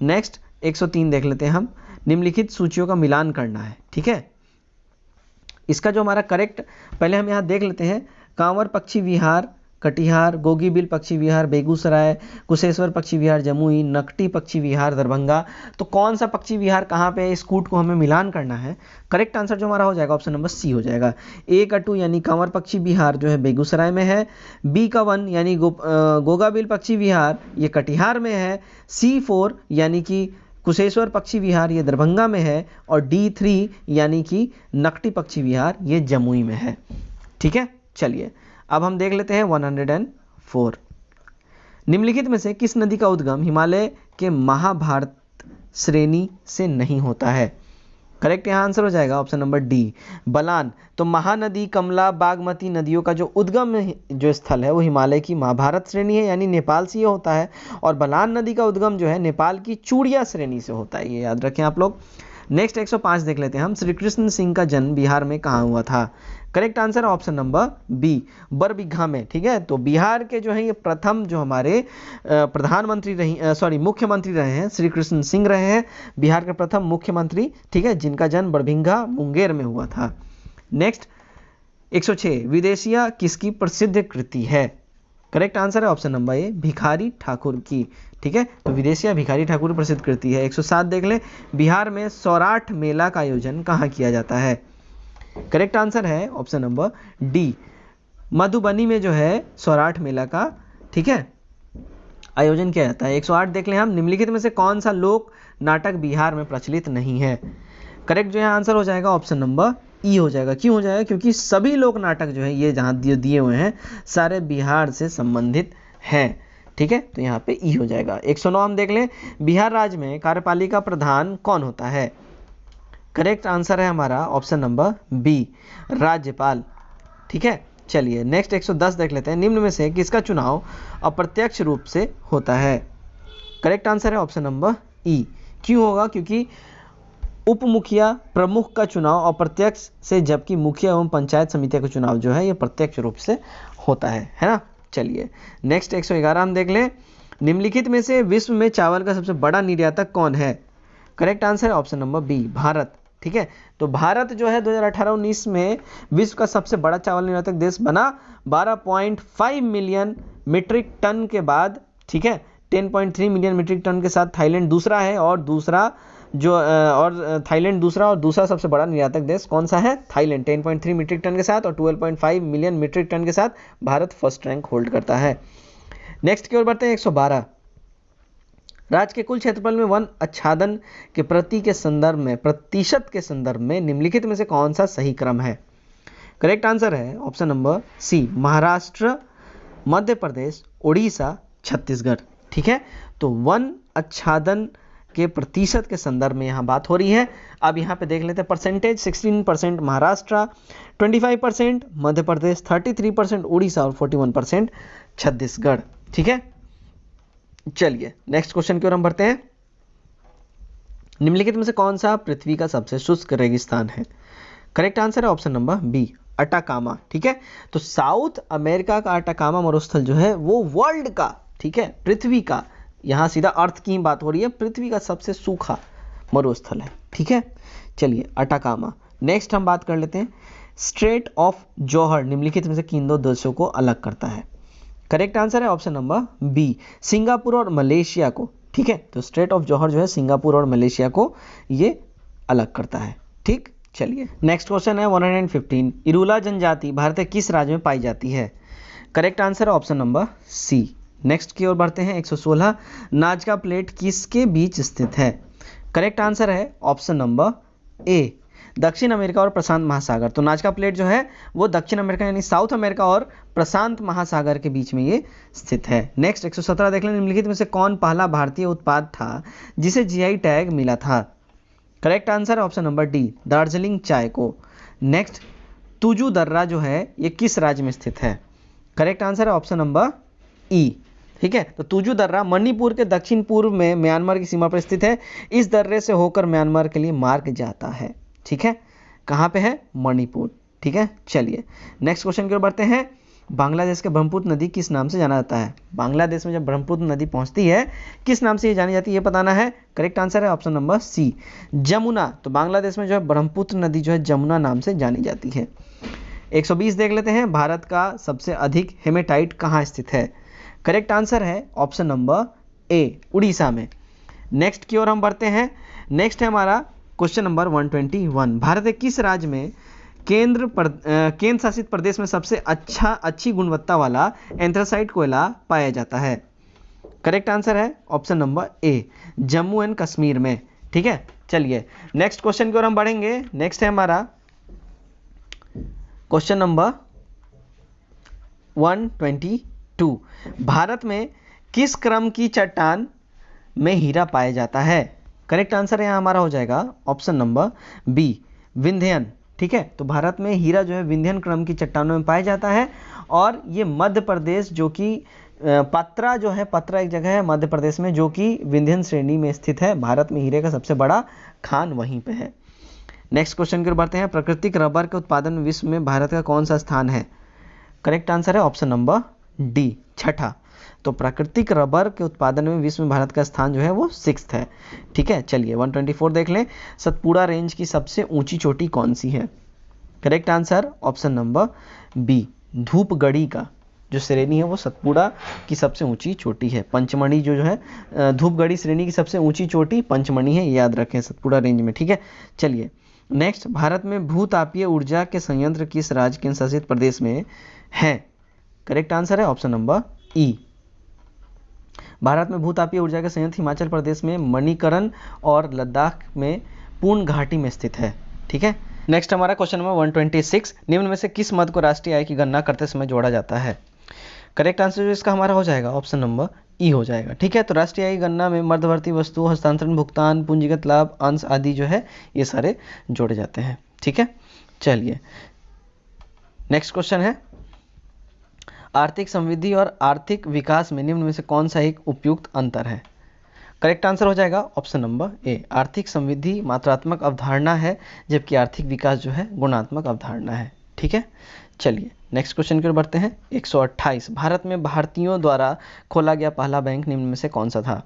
Next 103 देख लेते हैं हम। निम्नलिखित सूचियों का मिलान करना है। ठीक है, इसका जो हमारा करेक्ट, पहले हम यहाँ देख लेते हैं। कांवर पक्षी विहार कटिहार, गोगीबिल पक्षी विहार बेगूसराय, कुशेश्वर पक्षी विहार जमुई, नकटी पक्षी विहार दरभंगा। तो कौन सा पक्षी विहार कहाँ पे है, इस कूट को हमें मिलान करना है। करेक्ट आंसर जो हमारा हो जाएगा ऑप्शन नंबर सी हो जाएगा। ए का 2 यानी कांवर पक्षी विहार जो है बेगूसराय में है। बी का 1 यानी गोगाबिल पक्षी विहार ये कटिहार में है। C4 यानी कि कुशेश्वर पक्षी विहार ये दरभंगा में है। और D3 यानी कि नकटी पक्षी विहार ये जमुई में है। ठीक है, चलिए अब हम देख लेते हैं 104। निम्नलिखित में से किस नदी का उद्गम हिमालय के महाभारत श्रेणी से नहीं होता है? करेक्ट यहाँ आंसर हो जाएगा ऑप्शन नंबर डी, बलान। तो महानदी, कमला, बागमती नदियों का जो उद्गम जो स्थल है वो हिमालय की महाभारत श्रेणी है, यानी नेपाल से ये होता है। और बलान नदी का उद्गम जो है नेपाल की चूड़िया श्रेणी से होता है, ये याद रखें आप लोग। नेक्स्ट 105 देख लेते हैं हम। श्री कृष्ण सिंह का जन्म बिहार में कहाँ हुआ था? Correct answer option number B, Barbigha में। ठीक है, तो बिहार के जो है ये प्रथम जो हमारे मुख्यमंत्री रहे हैं श्री कृष्ण सिंह रहे हैं, बिहार के प्रथम मुख्यमंत्री। ठीक है, जिनका जन्म बरबीघा मुंगेर में हुआ था। नेक्स्ट 106, विदेशिया किसकी प्रसिद्ध कृति है? करेक्ट आंसर है ऑप्शन नंबर ए, भिखारी ठाकुर की। ठीक है, तो विदेशिया भिखारी ठाकुर प्रसिद्ध कृति है। 107 देख ले, बिहार में सौराठ मेला का आयोजन कहाँ किया जाता है? करेक्ट आंसर है ऑप्शन नंबर डी, मधुबनी में जो है सौराठ मेला का, ठीक है, आयोजन किया जाता है। 108 देख लें हम। निम्नलिखित में से कौन सा लोक नाटक बिहार में प्रचलित नहीं है? करेक्ट जो है आंसर हो जाएगा ऑप्शन नंबर ई हो जाएगा। क्यों हो जाएगा? क्योंकि सभी लोक नाटक जो है ये जहाँ दिए हुए हैं सारे बिहार से संबंधित हैं। ठीक है, तो यहाँ पे ई हो जाएगा। 109 हम देख लें। बिहार राज्य में कार्यपालिका प्रधान कौन होता है? करेक्ट आंसर है हमारा ऑप्शन नंबर बी, राज्यपाल। ठीक है, चलिए नेक्स्ट 110 देख लेते हैं। निम्न में से किसका चुनाव अप्रत्यक्ष रूप से होता है? करेक्ट आंसर है ऑप्शन नंबर ई। क्यों होगा? क्योंकि उप मुखिया प्रमुख का चुनाव अप्रत्यक्ष से, जबकि मुखिया एवं पंचायत समिति का चुनाव जो है ये प्रत्यक्ष रूप से होता है ना। चलिए नेक्स्ट 111 हम देख लें। निम्नलिखित में से विश्व में चावल का सबसे बड़ा निर्यातक कौन है? करेक्ट आंसर है ऑप्शन नंबर बी, भारत। ठीक है, तो भारत जो है 2018-19 में विश्व का सबसे बड़ा चावल निर्यातक देश बना 12.5 मिलियन मीट्रिक टन के बाद। ठीक है, 10.3 मिलियन मीट्रिक टन के साथ थाईलैंड दूसरा है, और दूसरा सबसे बड़ा निर्यातक देश कौन सा है? थाईलैंड 10.3 मीट्रिक टन के साथ, और 12.5 मिलियन मीट्रिक टन के साथ भारत फर्स्ट रैंक होल्ड करता है। नेक्स्ट की ओर बढ़ते हैं 112। राज्य के कुल क्षेत्रफल में वन आच्छादन के प्रतिशत के संदर्भ में निम्नलिखित में से कौन सा सही क्रम है? करेक्ट आंसर है ऑप्शन नंबर सी, महाराष्ट्र, मध्य प्रदेश, उड़ीसा, छत्तीसगढ़। ठीक है, तो वन आच्छादन के प्रतिशत के संदर्भ में यहाँ बात हो रही है। अब यहाँ पे देख लेते हैं परसेंटेज। 16% महाराष्ट्र, 25% मध्य प्रदेश, 33% उड़ीसा और 41% छत्तीसगढ़। ठीक है, चलिए नेक्स्ट क्वेश्चन की ओर हम बढ़ते हैं। निम्नलिखित में से कौन सा पृथ्वी का सबसे शुष्क रेगिस्तान है? करेक्ट आंसर है ऑप्शन नंबर बी, अटाकामा। ठीक है, तो साउथ अमेरिका का अटाकामा मरुस्थल जो है वो वर्ल्ड का, ठीक है, पृथ्वी का, यहाँ सीधा अर्थ की बात हो रही है, पृथ्वी का सबसे सूखा मरुस्थल है। ठीक है, चलिए अटाकामा। नेक्स्ट हम बात कर लेते हैं, स्ट्रेट ऑफ जोहर निम्नलिखित में से किन दो देशों को अलग करता है? करेक्ट आंसर है ऑप्शन नंबर बी, सिंगापुर और मलेशिया को। ठीक है, तो स्ट्रेट ऑफ जोहर जो है सिंगापुर और मलेशिया को ये अलग करता है। ठीक, चलिए नेक्स्ट क्वेश्चन है 115। इरूला जनजाति भारत के किस राज्य में पाई जाती है? करेक्ट आंसर है ऑप्शन नंबर सी। नेक्स्ट की ओर बढ़ते हैं 116। नाजका प्लेट किसके बीच स्थित है? करेक्ट आंसर है ऑप्शन नंबर ए, दक्षिण अमेरिका और प्रशांत महासागर। तो नाजका प्लेट जो है वो दक्षिण अमेरिका यानी साउथ अमेरिका और प्रशांत महासागर के बीच में ये स्थित है। नेक्स्ट 117 देख लें, निम्नलिखित में से कौन पहला भारतीय उत्पाद था जिसे जीआई टैग मिला था? करेक्ट आंसर है ऑप्शन नंबर डी, दार्जिलिंग चाय को। नेक्स्ट, तुजू दर्रा जो है ये किस राज्य में स्थित है? करेक्ट आंसर है ऑप्शन नंबर ई। ठीक है, तो तुजू दर्रा मणिपुर के दक्षिण पूर्व में म्यांमार की सीमा पर स्थित है। इस दर्रे से होकर म्यांमार के लिए मार्ग जाता है। ठीक है, कहाँ पे है? मणिपुर। ठीक है, चलिए नेक्स्ट क्वेश्चन की ओर बढ़ते हैं। बांग्लादेश के ब्रह्मपुत्र नदी किस नाम से जाना जाता है? बांग्लादेश में जब ब्रह्मपुत्र नदी पहुंचती है किस नाम से ये जानी जाती है, ये बताना है। करेक्ट आंसर है ऑप्शन नंबर सी, जमुना। तो बांग्लादेश में जो है ब्रह्मपुत्र नदी जो है जमुना नाम से जानी जाती है। 120 देख लेते हैं, भारत का सबसे अधिक हेमेटाइट कहाँ स्थित है? करेक्ट आंसर है ऑप्शन नंबर ए, उड़ीसा में। नेक्स्ट की ओर हम बढ़ते हैं। नेक्स्ट है हमारा क्वेश्चन नंबर 121। भारत के किस राज्य में केंद्र शासित प्रदेश में सबसे अच्छी गुणवत्ता वाला एंथ्रासाइट कोयला पाया जाता है? करेक्ट आंसर है option number A, Jammu and Kashmir में। ठीक है, चलिए नेक्स्ट क्वेश्चन की ओर हम बढ़ेंगे। नेक्स्ट है हमारा क्वेश्चन नंबर 122। भारत में किस क्रम की चट्टान में हीरा पाया जाता है? करेक्ट आंसर यहाँ हमारा हो जाएगा ऑप्शन नंबर बी, विंध्यन। ठीक है, तो भारत में हीरा जो है विंध्यन क्रम की चट्टानों में पाया जाता है और ये मध्य प्रदेश जो कि पत्रा जो है, पत्रा एक जगह है मध्य प्रदेश में जो कि विंध्यन श्रेणी में स्थित है। भारत में हीरे का सबसे बड़ा खान वहीं पे है। नेक्स्ट क्वेश्चन की ओर बढ़ते हैं। प्राकृतिक रबर के उत्पादन में विश्व में भारत का कौन सा स्थान है? करेक्ट आंसर है ऑप्शन नंबर डी, छठा। तो प्राकृतिक रबर के उत्पादन में विश्व में भारत का स्थान जो है वो 6th है। ठीक है, चलिए 124 देख लें। सतपुड़ा रेंज की सबसे ऊंची चोटी कौन सी है? Correct answer option number B, धूपगढ़ी का जो श्रेणी है वो सतपुड़ा की सबसे ऊंची चोटी है। पंचमढ़ी जो है धूपगढ़ी श्रेणी की सबसे ऊंची चोटी पंचमढ़ी है, याद रखें सतपुड़ा रेंज में। ठीक है, चलिए नेक्स्ट, भारत में भूतापीय ऊर्जा के संयंत्र किस राज्य केंद्र शासित प्रदेश में है? करेक्ट आंसर है ऑप्शन नंबर ई, भारत में भूतापीय ऊर्जा के संयंत्र हिमाचल प्रदेश में मणिकरण और लद्दाख में पूर्ण घाटी में स्थित है। ठीक है, नेक्स्ट हमारा क्वेश्चन नंबर 126। निम्न में से किस मद को राष्ट्रीय आय की गणना करते समय जोड़ा जाता है? करेक्ट आंसर जो इसका हमारा हो जाएगा ऑप्शन नंबर ई हो जाएगा। ठीक है, तो राष्ट्रीय आय की गणना में मध्यवर्ती वस्तु, हस्तांतरण, भुगतान, पूंजीगत लाभ, अंश आदि जो है ये सारे जोड़े जाते हैं। ठीक है, चलिए नेक्स्ट क्वेश्चन है, आर्थिक समृद्धि और आर्थिक विकास में निम्न में से कौन सा एक उपयुक्त अंतर है? करेक्ट आंसर हो जाएगा ऑप्शन नंबर ए, आर्थिक समृद्धि मात्रात्मक अवधारणा है जबकि आर्थिक विकास जो है गुणात्मक अवधारणा है। ठीक है, चलिए नेक्स्ट क्वेश्चन की ओर बढ़ते हैं। 128, भारत में भारतीयों द्वारा खोला गया पहला बैंक निम्न में से कौन सा था?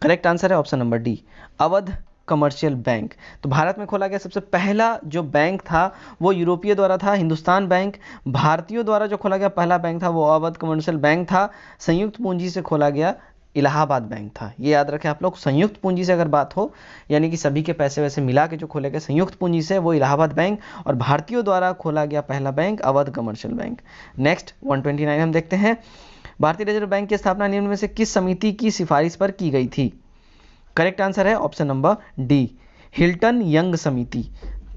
करेक्ट आंसर है option number D, Awadh commercial bank. तो भारत में खोला गया सबसे पहला जो बैंक था वो यूरोपीय द्वारा था, हिंदुस्तान बैंक। भारतीयों द्वारा जो खोला गया पहला बैंक था वो अवध कमर्शियल बैंक था। संयुक्त पूंजी से खोला गया इलाहाबाद बैंक था। ये याद रखें आप लोग, संयुक्त पूंजी से अगर बात हो यानी कि सभी के पैसे वैसे मिला के जो खोले गए संयुक्त पूंजी से, वो इलाहाबाद बैंक, और भारतीयों द्वारा खोला गया पहला bank Awadh commercial bank. Next 129 हम देखते हैं, भारतीय रिजर्व बैंक की स्थापना निम्न में से किस समिति की सिफारिश पर की गई थी? करेक्ट आंसर है option number D, Hilton young समिति।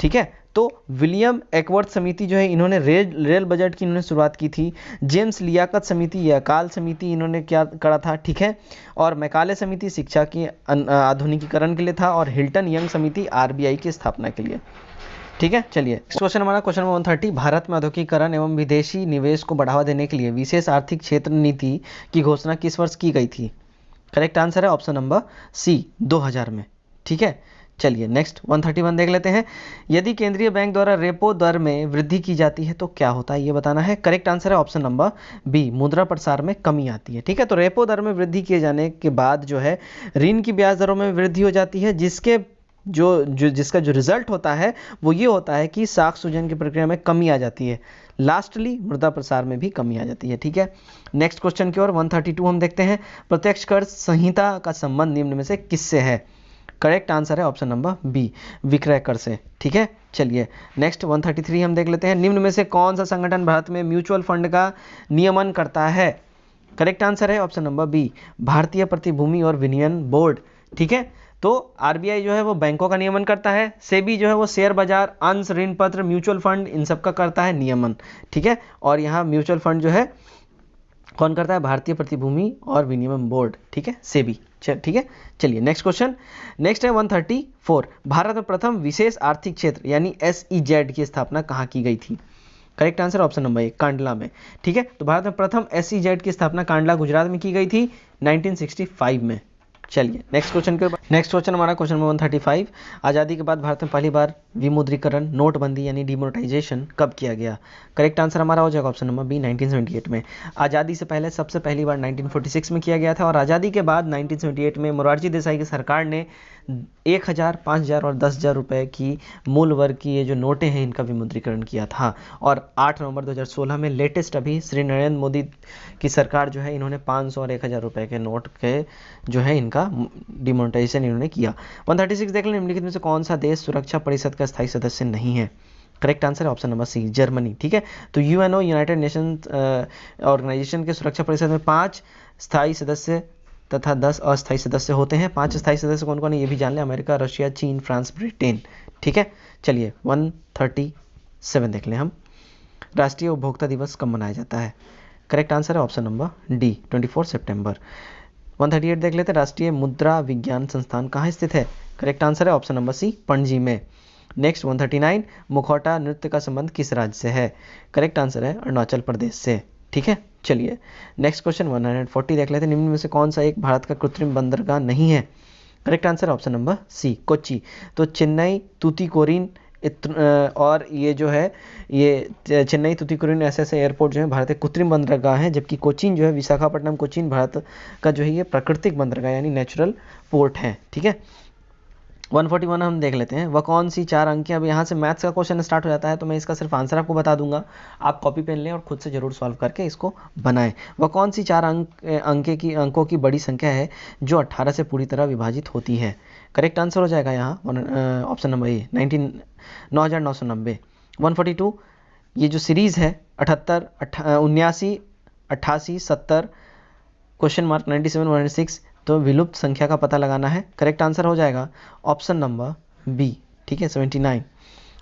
ठीक है, तो विलियम एकवर्थ समिति जो है इन्होंने रेल बजट की इन्होंने शुरुआत की थी। जेम्स लियाकत समिति या अकाल समिति इन्होंने क्या करा था? ठीक है, और मैकाले समिति शिक्षा की आधुनिकीकरण के लिए था, और हिल्टन यंग समिति आरबीआई की स्थापना के लिए। ठीक है, चलिए नेक्स्ट क्वेश्चन हमारा क्वेश्चन नंबर 130, भारत में औद्योगिकीकरण एवं विदेशी निवेश को बढ़ावा देने के लिए विशेष आर्थिक क्षेत्र नीति की घोषणा किस वर्ष की गई थी? करेक्ट आंसर है ऑप्शन नंबर सी, 2000 में। ठीक है, चलिए नेक्स्ट 131 देख लेते हैं। यदि केंद्रीय बैंक द्वारा रेपो दर में वृद्धि की जाती है तो क्या होता है, ये बताना है। करेक्ट आंसर है ऑप्शन नंबर बी, मुद्रा प्रसार में कमी आती है। ठीक है, तो रेपो दर में वृद्धि किए जाने के बाद जो है ऋण की ब्याज दरों में वृद्धि हो जाती है, जिसका जो रिजल्ट होता है वो ये होता है कि साख सूजन की प्रक्रिया में कमी आ जाती है। लास्टली मुद्रा प्रसार में भी कमी आ जाती है। ठीक है, नेक्स्ट क्वेश्चन की ओर 132 हम देखते हैं। प्रत्यक्ष कर संहिता का संबंध निम्न में से किससे है? करेक्ट आंसर है ऑप्शन नंबर बी, विक्रय कर से। ठीक है, चलिए नेक्स्ट 133 हम देख लेते हैं। निम्न में से कौन सा संगठन भारत में म्यूचुअल फंड का नियमन करता है? करेक्ट आंसर है ऑप्शन नंबर बी, भारतीय प्रतिभूति और विनियमन बोर्ड। ठीक है, तो आरबीआई जो है वो बैंकों का नियमन करता है, सेबी जो है वो शेयर बाजार, अंश, ऋण पत्र, म्यूचुअल फंड इन सब का करता है नियमन। ठीक है, और यहाँ म्यूचुअल फंड जो है कौन करता है? भारतीय प्रतिभूति और विनियमन बोर्ड। ठीक है, सेबी। ठीक है, चलिए नेक्स्ट क्वेश्चन। नेक्स्ट है 134, भारत में प्रथम विशेष आर्थिक क्षेत्र यानी SEZ की स्थापना कहाँ की गई थी? करेक्ट आंसर ऑप्शन नंबर ए, कांडला में। ठीक है, तो भारत में प्रथम SEZ की स्थापना कांडला गुजरात में की गई थी 1965 में। चलिए नेक्स्ट क्वेश्चन हमारा क्वेश्चन नंबर 135, आज़ादी के बाद भारत में पहली बार विमुद्रीकरण, नोटबंदी यानी डिमोनेटाइजेशन कब किया गया? करेक्ट आंसर हमारा हो जाएगा ऑप्शन नंबर बी, 1978 में। आज़ादी से पहले सबसे पहली बार 1946 में किया गया था, और आज़ादी के बाद 1978 में मोरारजी देसाई की सरकार ने 1000, 5000 और 10,000 रुपये की मूल वर्ग की ये जो नोटें हैं इनका विमुद्रीकरण किया था। और 8 नवंबर 2016 में लेटेस्ट अभी श्री नरेंद्र मोदी की सरकार जो है इन्होंने 500 और 1000 रुपये के नोट के जो है इनका डिमोनेटाइजेशन इन्होंने किया। 136 देख लें, निम्नलिखित में से कौन सा देश सुरक्षा परिषद का स्थायी सदस्य नहीं है? करेक्ट आंसर है ऑप्शन नंबर सी, जर्मनी। ठीक है, तो यूएनओ यूनाइटेड नेशन ऑर्गेनाइजेशन के सुरक्षा परिषद में 5 स्थायी सदस्य तथा 10 अस्थायी सदस्य होते हैं। 5 स्थायी सदस्य कौन कौन है ये भी जान लें, अमेरिका, रशिया, चीन, फ्रांस, ब्रिटेन। ठीक है, चलिए 137 देख लें हम। राष्ट्रीय उपभोक्ता दिवस कब मनाया जाता है? करेक्ट आंसर है ऑप्शन नंबर डी, 24 सितंबर। 138 देख लेते हैं, राष्ट्रीय मुद्रा विज्ञान संस्थान कहाँ स्थित है? करेक्ट आंसर है ऑप्शन नंबर सी, पणजी में। नेक्स्ट 139, मुखौटा नृत्य का संबंध किस राज्य से है? करेक्ट आंसर है अरुणाचल प्रदेश से। ठीक है, चलिए नेक्स्ट क्वेश्चन 140 देख लेते हैं। निम्न में से कौन सा एक भारत का कृत्रिम बंदरगाह नहीं है? Correct answer option number C, Kochi. तो चेन्नई, तूतीकोरिन और ये जो है ये चेन्नई, तूतीकोरिन ऐसे एयरपोर्ट जो है भारत के कृत्रिम बंदरगाह हैं, जबकि कोचीन जो है विशाखापट्टनम कोचीन भारत का जो है ये प्राकृतिक बंदरगाह यानी नेचुरल पोर्ट है। ठीक है, 141 हम देख लेते हैं। वह कौन सी 4 अंक, अब यहाँ से मैथ्स का क्वेश्चन स्टार्ट हो जाता है, तो मैं इसका सिर्फ आंसर आपको बता दूंगा, आप कॉपी पेन लें और खुद से जरूर सॉल्व करके इसको बनाएं। वह कौन सी 4 अंकों की बड़ी संख्या है जो 18 से पूरी तरह विभाजित होती है? करेक्ट आंसर हो जाएगा यहाँ ऑप्शन नंबर ए, 9990। 142, ये जो सीरीज़ है 78, 79, 88, 70, क्वेश्चन मार्क 97, 106, तो विलुप्त संख्या का पता लगाना है। करेक्ट आंसर हो जाएगा ऑप्शन नंबर बी। ठीक है, 79।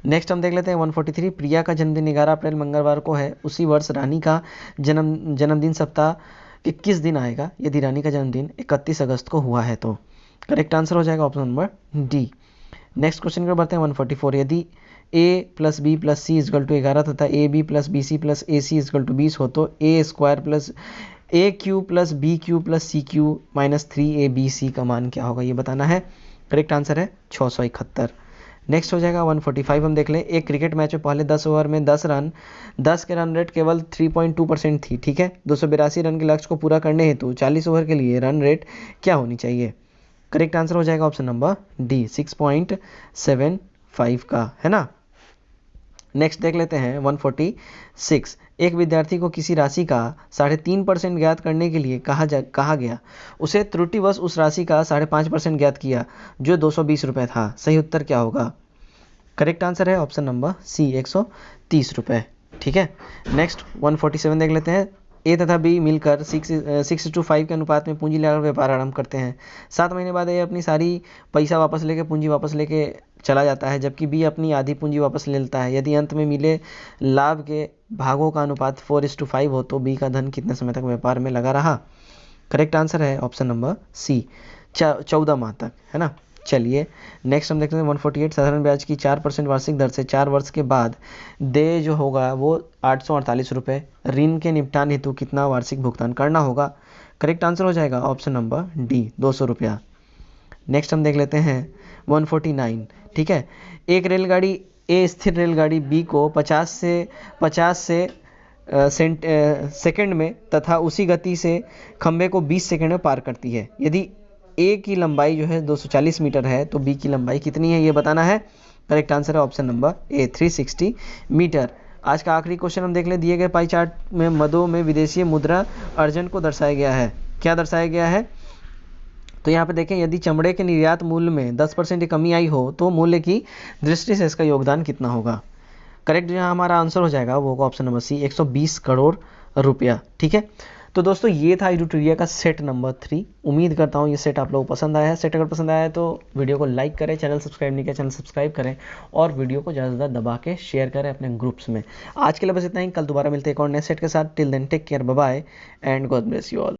नेक्स्ट हम देख लेते हैं 143, प्रिया का जन्मदिन 11 अप्रैल मंगलवार को है, उसी वर्ष रानी का जन्मदिन सप्ताह के किस दिन आएगा यदि रानी का जन्मदिन 31 अगस्त को हुआ है तो? करेक्ट आंसर हो जाएगा option number D. Next question को बढ़ते हैं 144, यदि a + b + c = 11 तथा ab + bc + ac = 20 हो तो a² + aq + bq + cq - 3abc का मान क्या होगा ये बताना है। करेक्ट आंसर है 671। नेक्स्ट हो जाएगा 145 हम देख लें। एक क्रिकेट मैच में पहले 10 ओवर में 10 रन, 10 के रन रेट केवल 3.2% थी। ठीक है, 282 रन के लक्ष्य को पूरा करने हेतु 40 ओवर के लिए रन रेट क्या होनी चाहिए? करेक्ट आंसर हो जाएगा ऑप्शन नंबर डी, 6.75 का, है ना। नेक्स्ट देख लेते हैं 146, एक विद्यार्थी को किसी राशि का 3.5% ज्ञात करने के लिए कहा गया, उसे त्रुटिवश उस राशि का 5.5% ज्ञात किया जो 220 रुपये था। सही उत्तर क्या होगा? करेक्ट आंसर है ऑप्शन नंबर सी, 130 रुपये। ठीक है, नेक्स्ट 147 देख लेते हैं। ए तथा बी मिलकर 6:5 के अनुपात में पूंजी लगाकर व्यापार आरंभ करते हैं। 7 महीने बाद ए अपनी सारी पैसा वापस लेके पूंजी वापस लेके चला जाता है, जबकि बी अपनी आधी पूंजी वापस ले लेता है। यदि अंत में मिले लाभ के भागों का अनुपात 4:5 हो तो बी का धन कितने समय तक व्यापार में लगा रहा? करेक्ट आंसर है ऑप्शन नंबर सी, 14 माह तक, है ना। चलिए नेक्स्ट हम देखते हैं 148। साधारण ब्याज की 4% वार्षिक दर से 4 वर्ष के बाद देय जो होगा वो 848 रुपये। ऋण के निपटान हेतु कितना वार्षिक भुगतान करना होगा? करेक्ट आंसर हो जाएगा ऑप्शन नंबर डी, 200 रुपया। नेक्स्ट हम देख लेते हैं 149। ठीक है, एक रेलगाड़ी ए स्थिर रेलगाड़ी बी को 50 से सेकंड में तथा उसी गति से खंबे को 20 सेकंड में पार करती है। यदि ए की लंबाई जो है 240 मीटर है तो बी की लंबाई कितनी है ये बताना है। करेक्ट आंसर है ऑप्शन नंबर ए, 360 मीटर। आज का आखिरी क्वेश्चन हम देख लें। दिए गए पाई चार्ट में मदों में विदेशी मुद्रा अर्जन को दर्शाया गया है। क्या दर्शाया गया है? तो यहाँ पे देखें, यदि चमड़े के निर्यात मूल्य में 10% की कमी आई हो तो मूल्य की दृष्टि से इसका योगदान कितना होगा? करेक्ट जो हमारा आंसर हो जाएगा वो होगा ऑप्शन नंबर सी, 120 करोड़ रुपया। ठीक है, तो दोस्तों ये था एडुटोरिया का सेट नंबर 3। उम्मीद करता हूँ ये सेट आप लोगों को पसंद आया है। सेट अगर पसंद आया है तो वीडियो को लाइक करें, चैनल सब्सक्राइब नहीं किया चैनल सब्सक्राइब करें और वीडियो को ज़्यादा से ज़्यादा दबा के शेयर करें अपने ग्रुप्स में। आज के लिए बस इतना ही, कल दोबारा मिलते हैं एक और नए सेट के साथ। Till then take care, bye bye and God bless you all.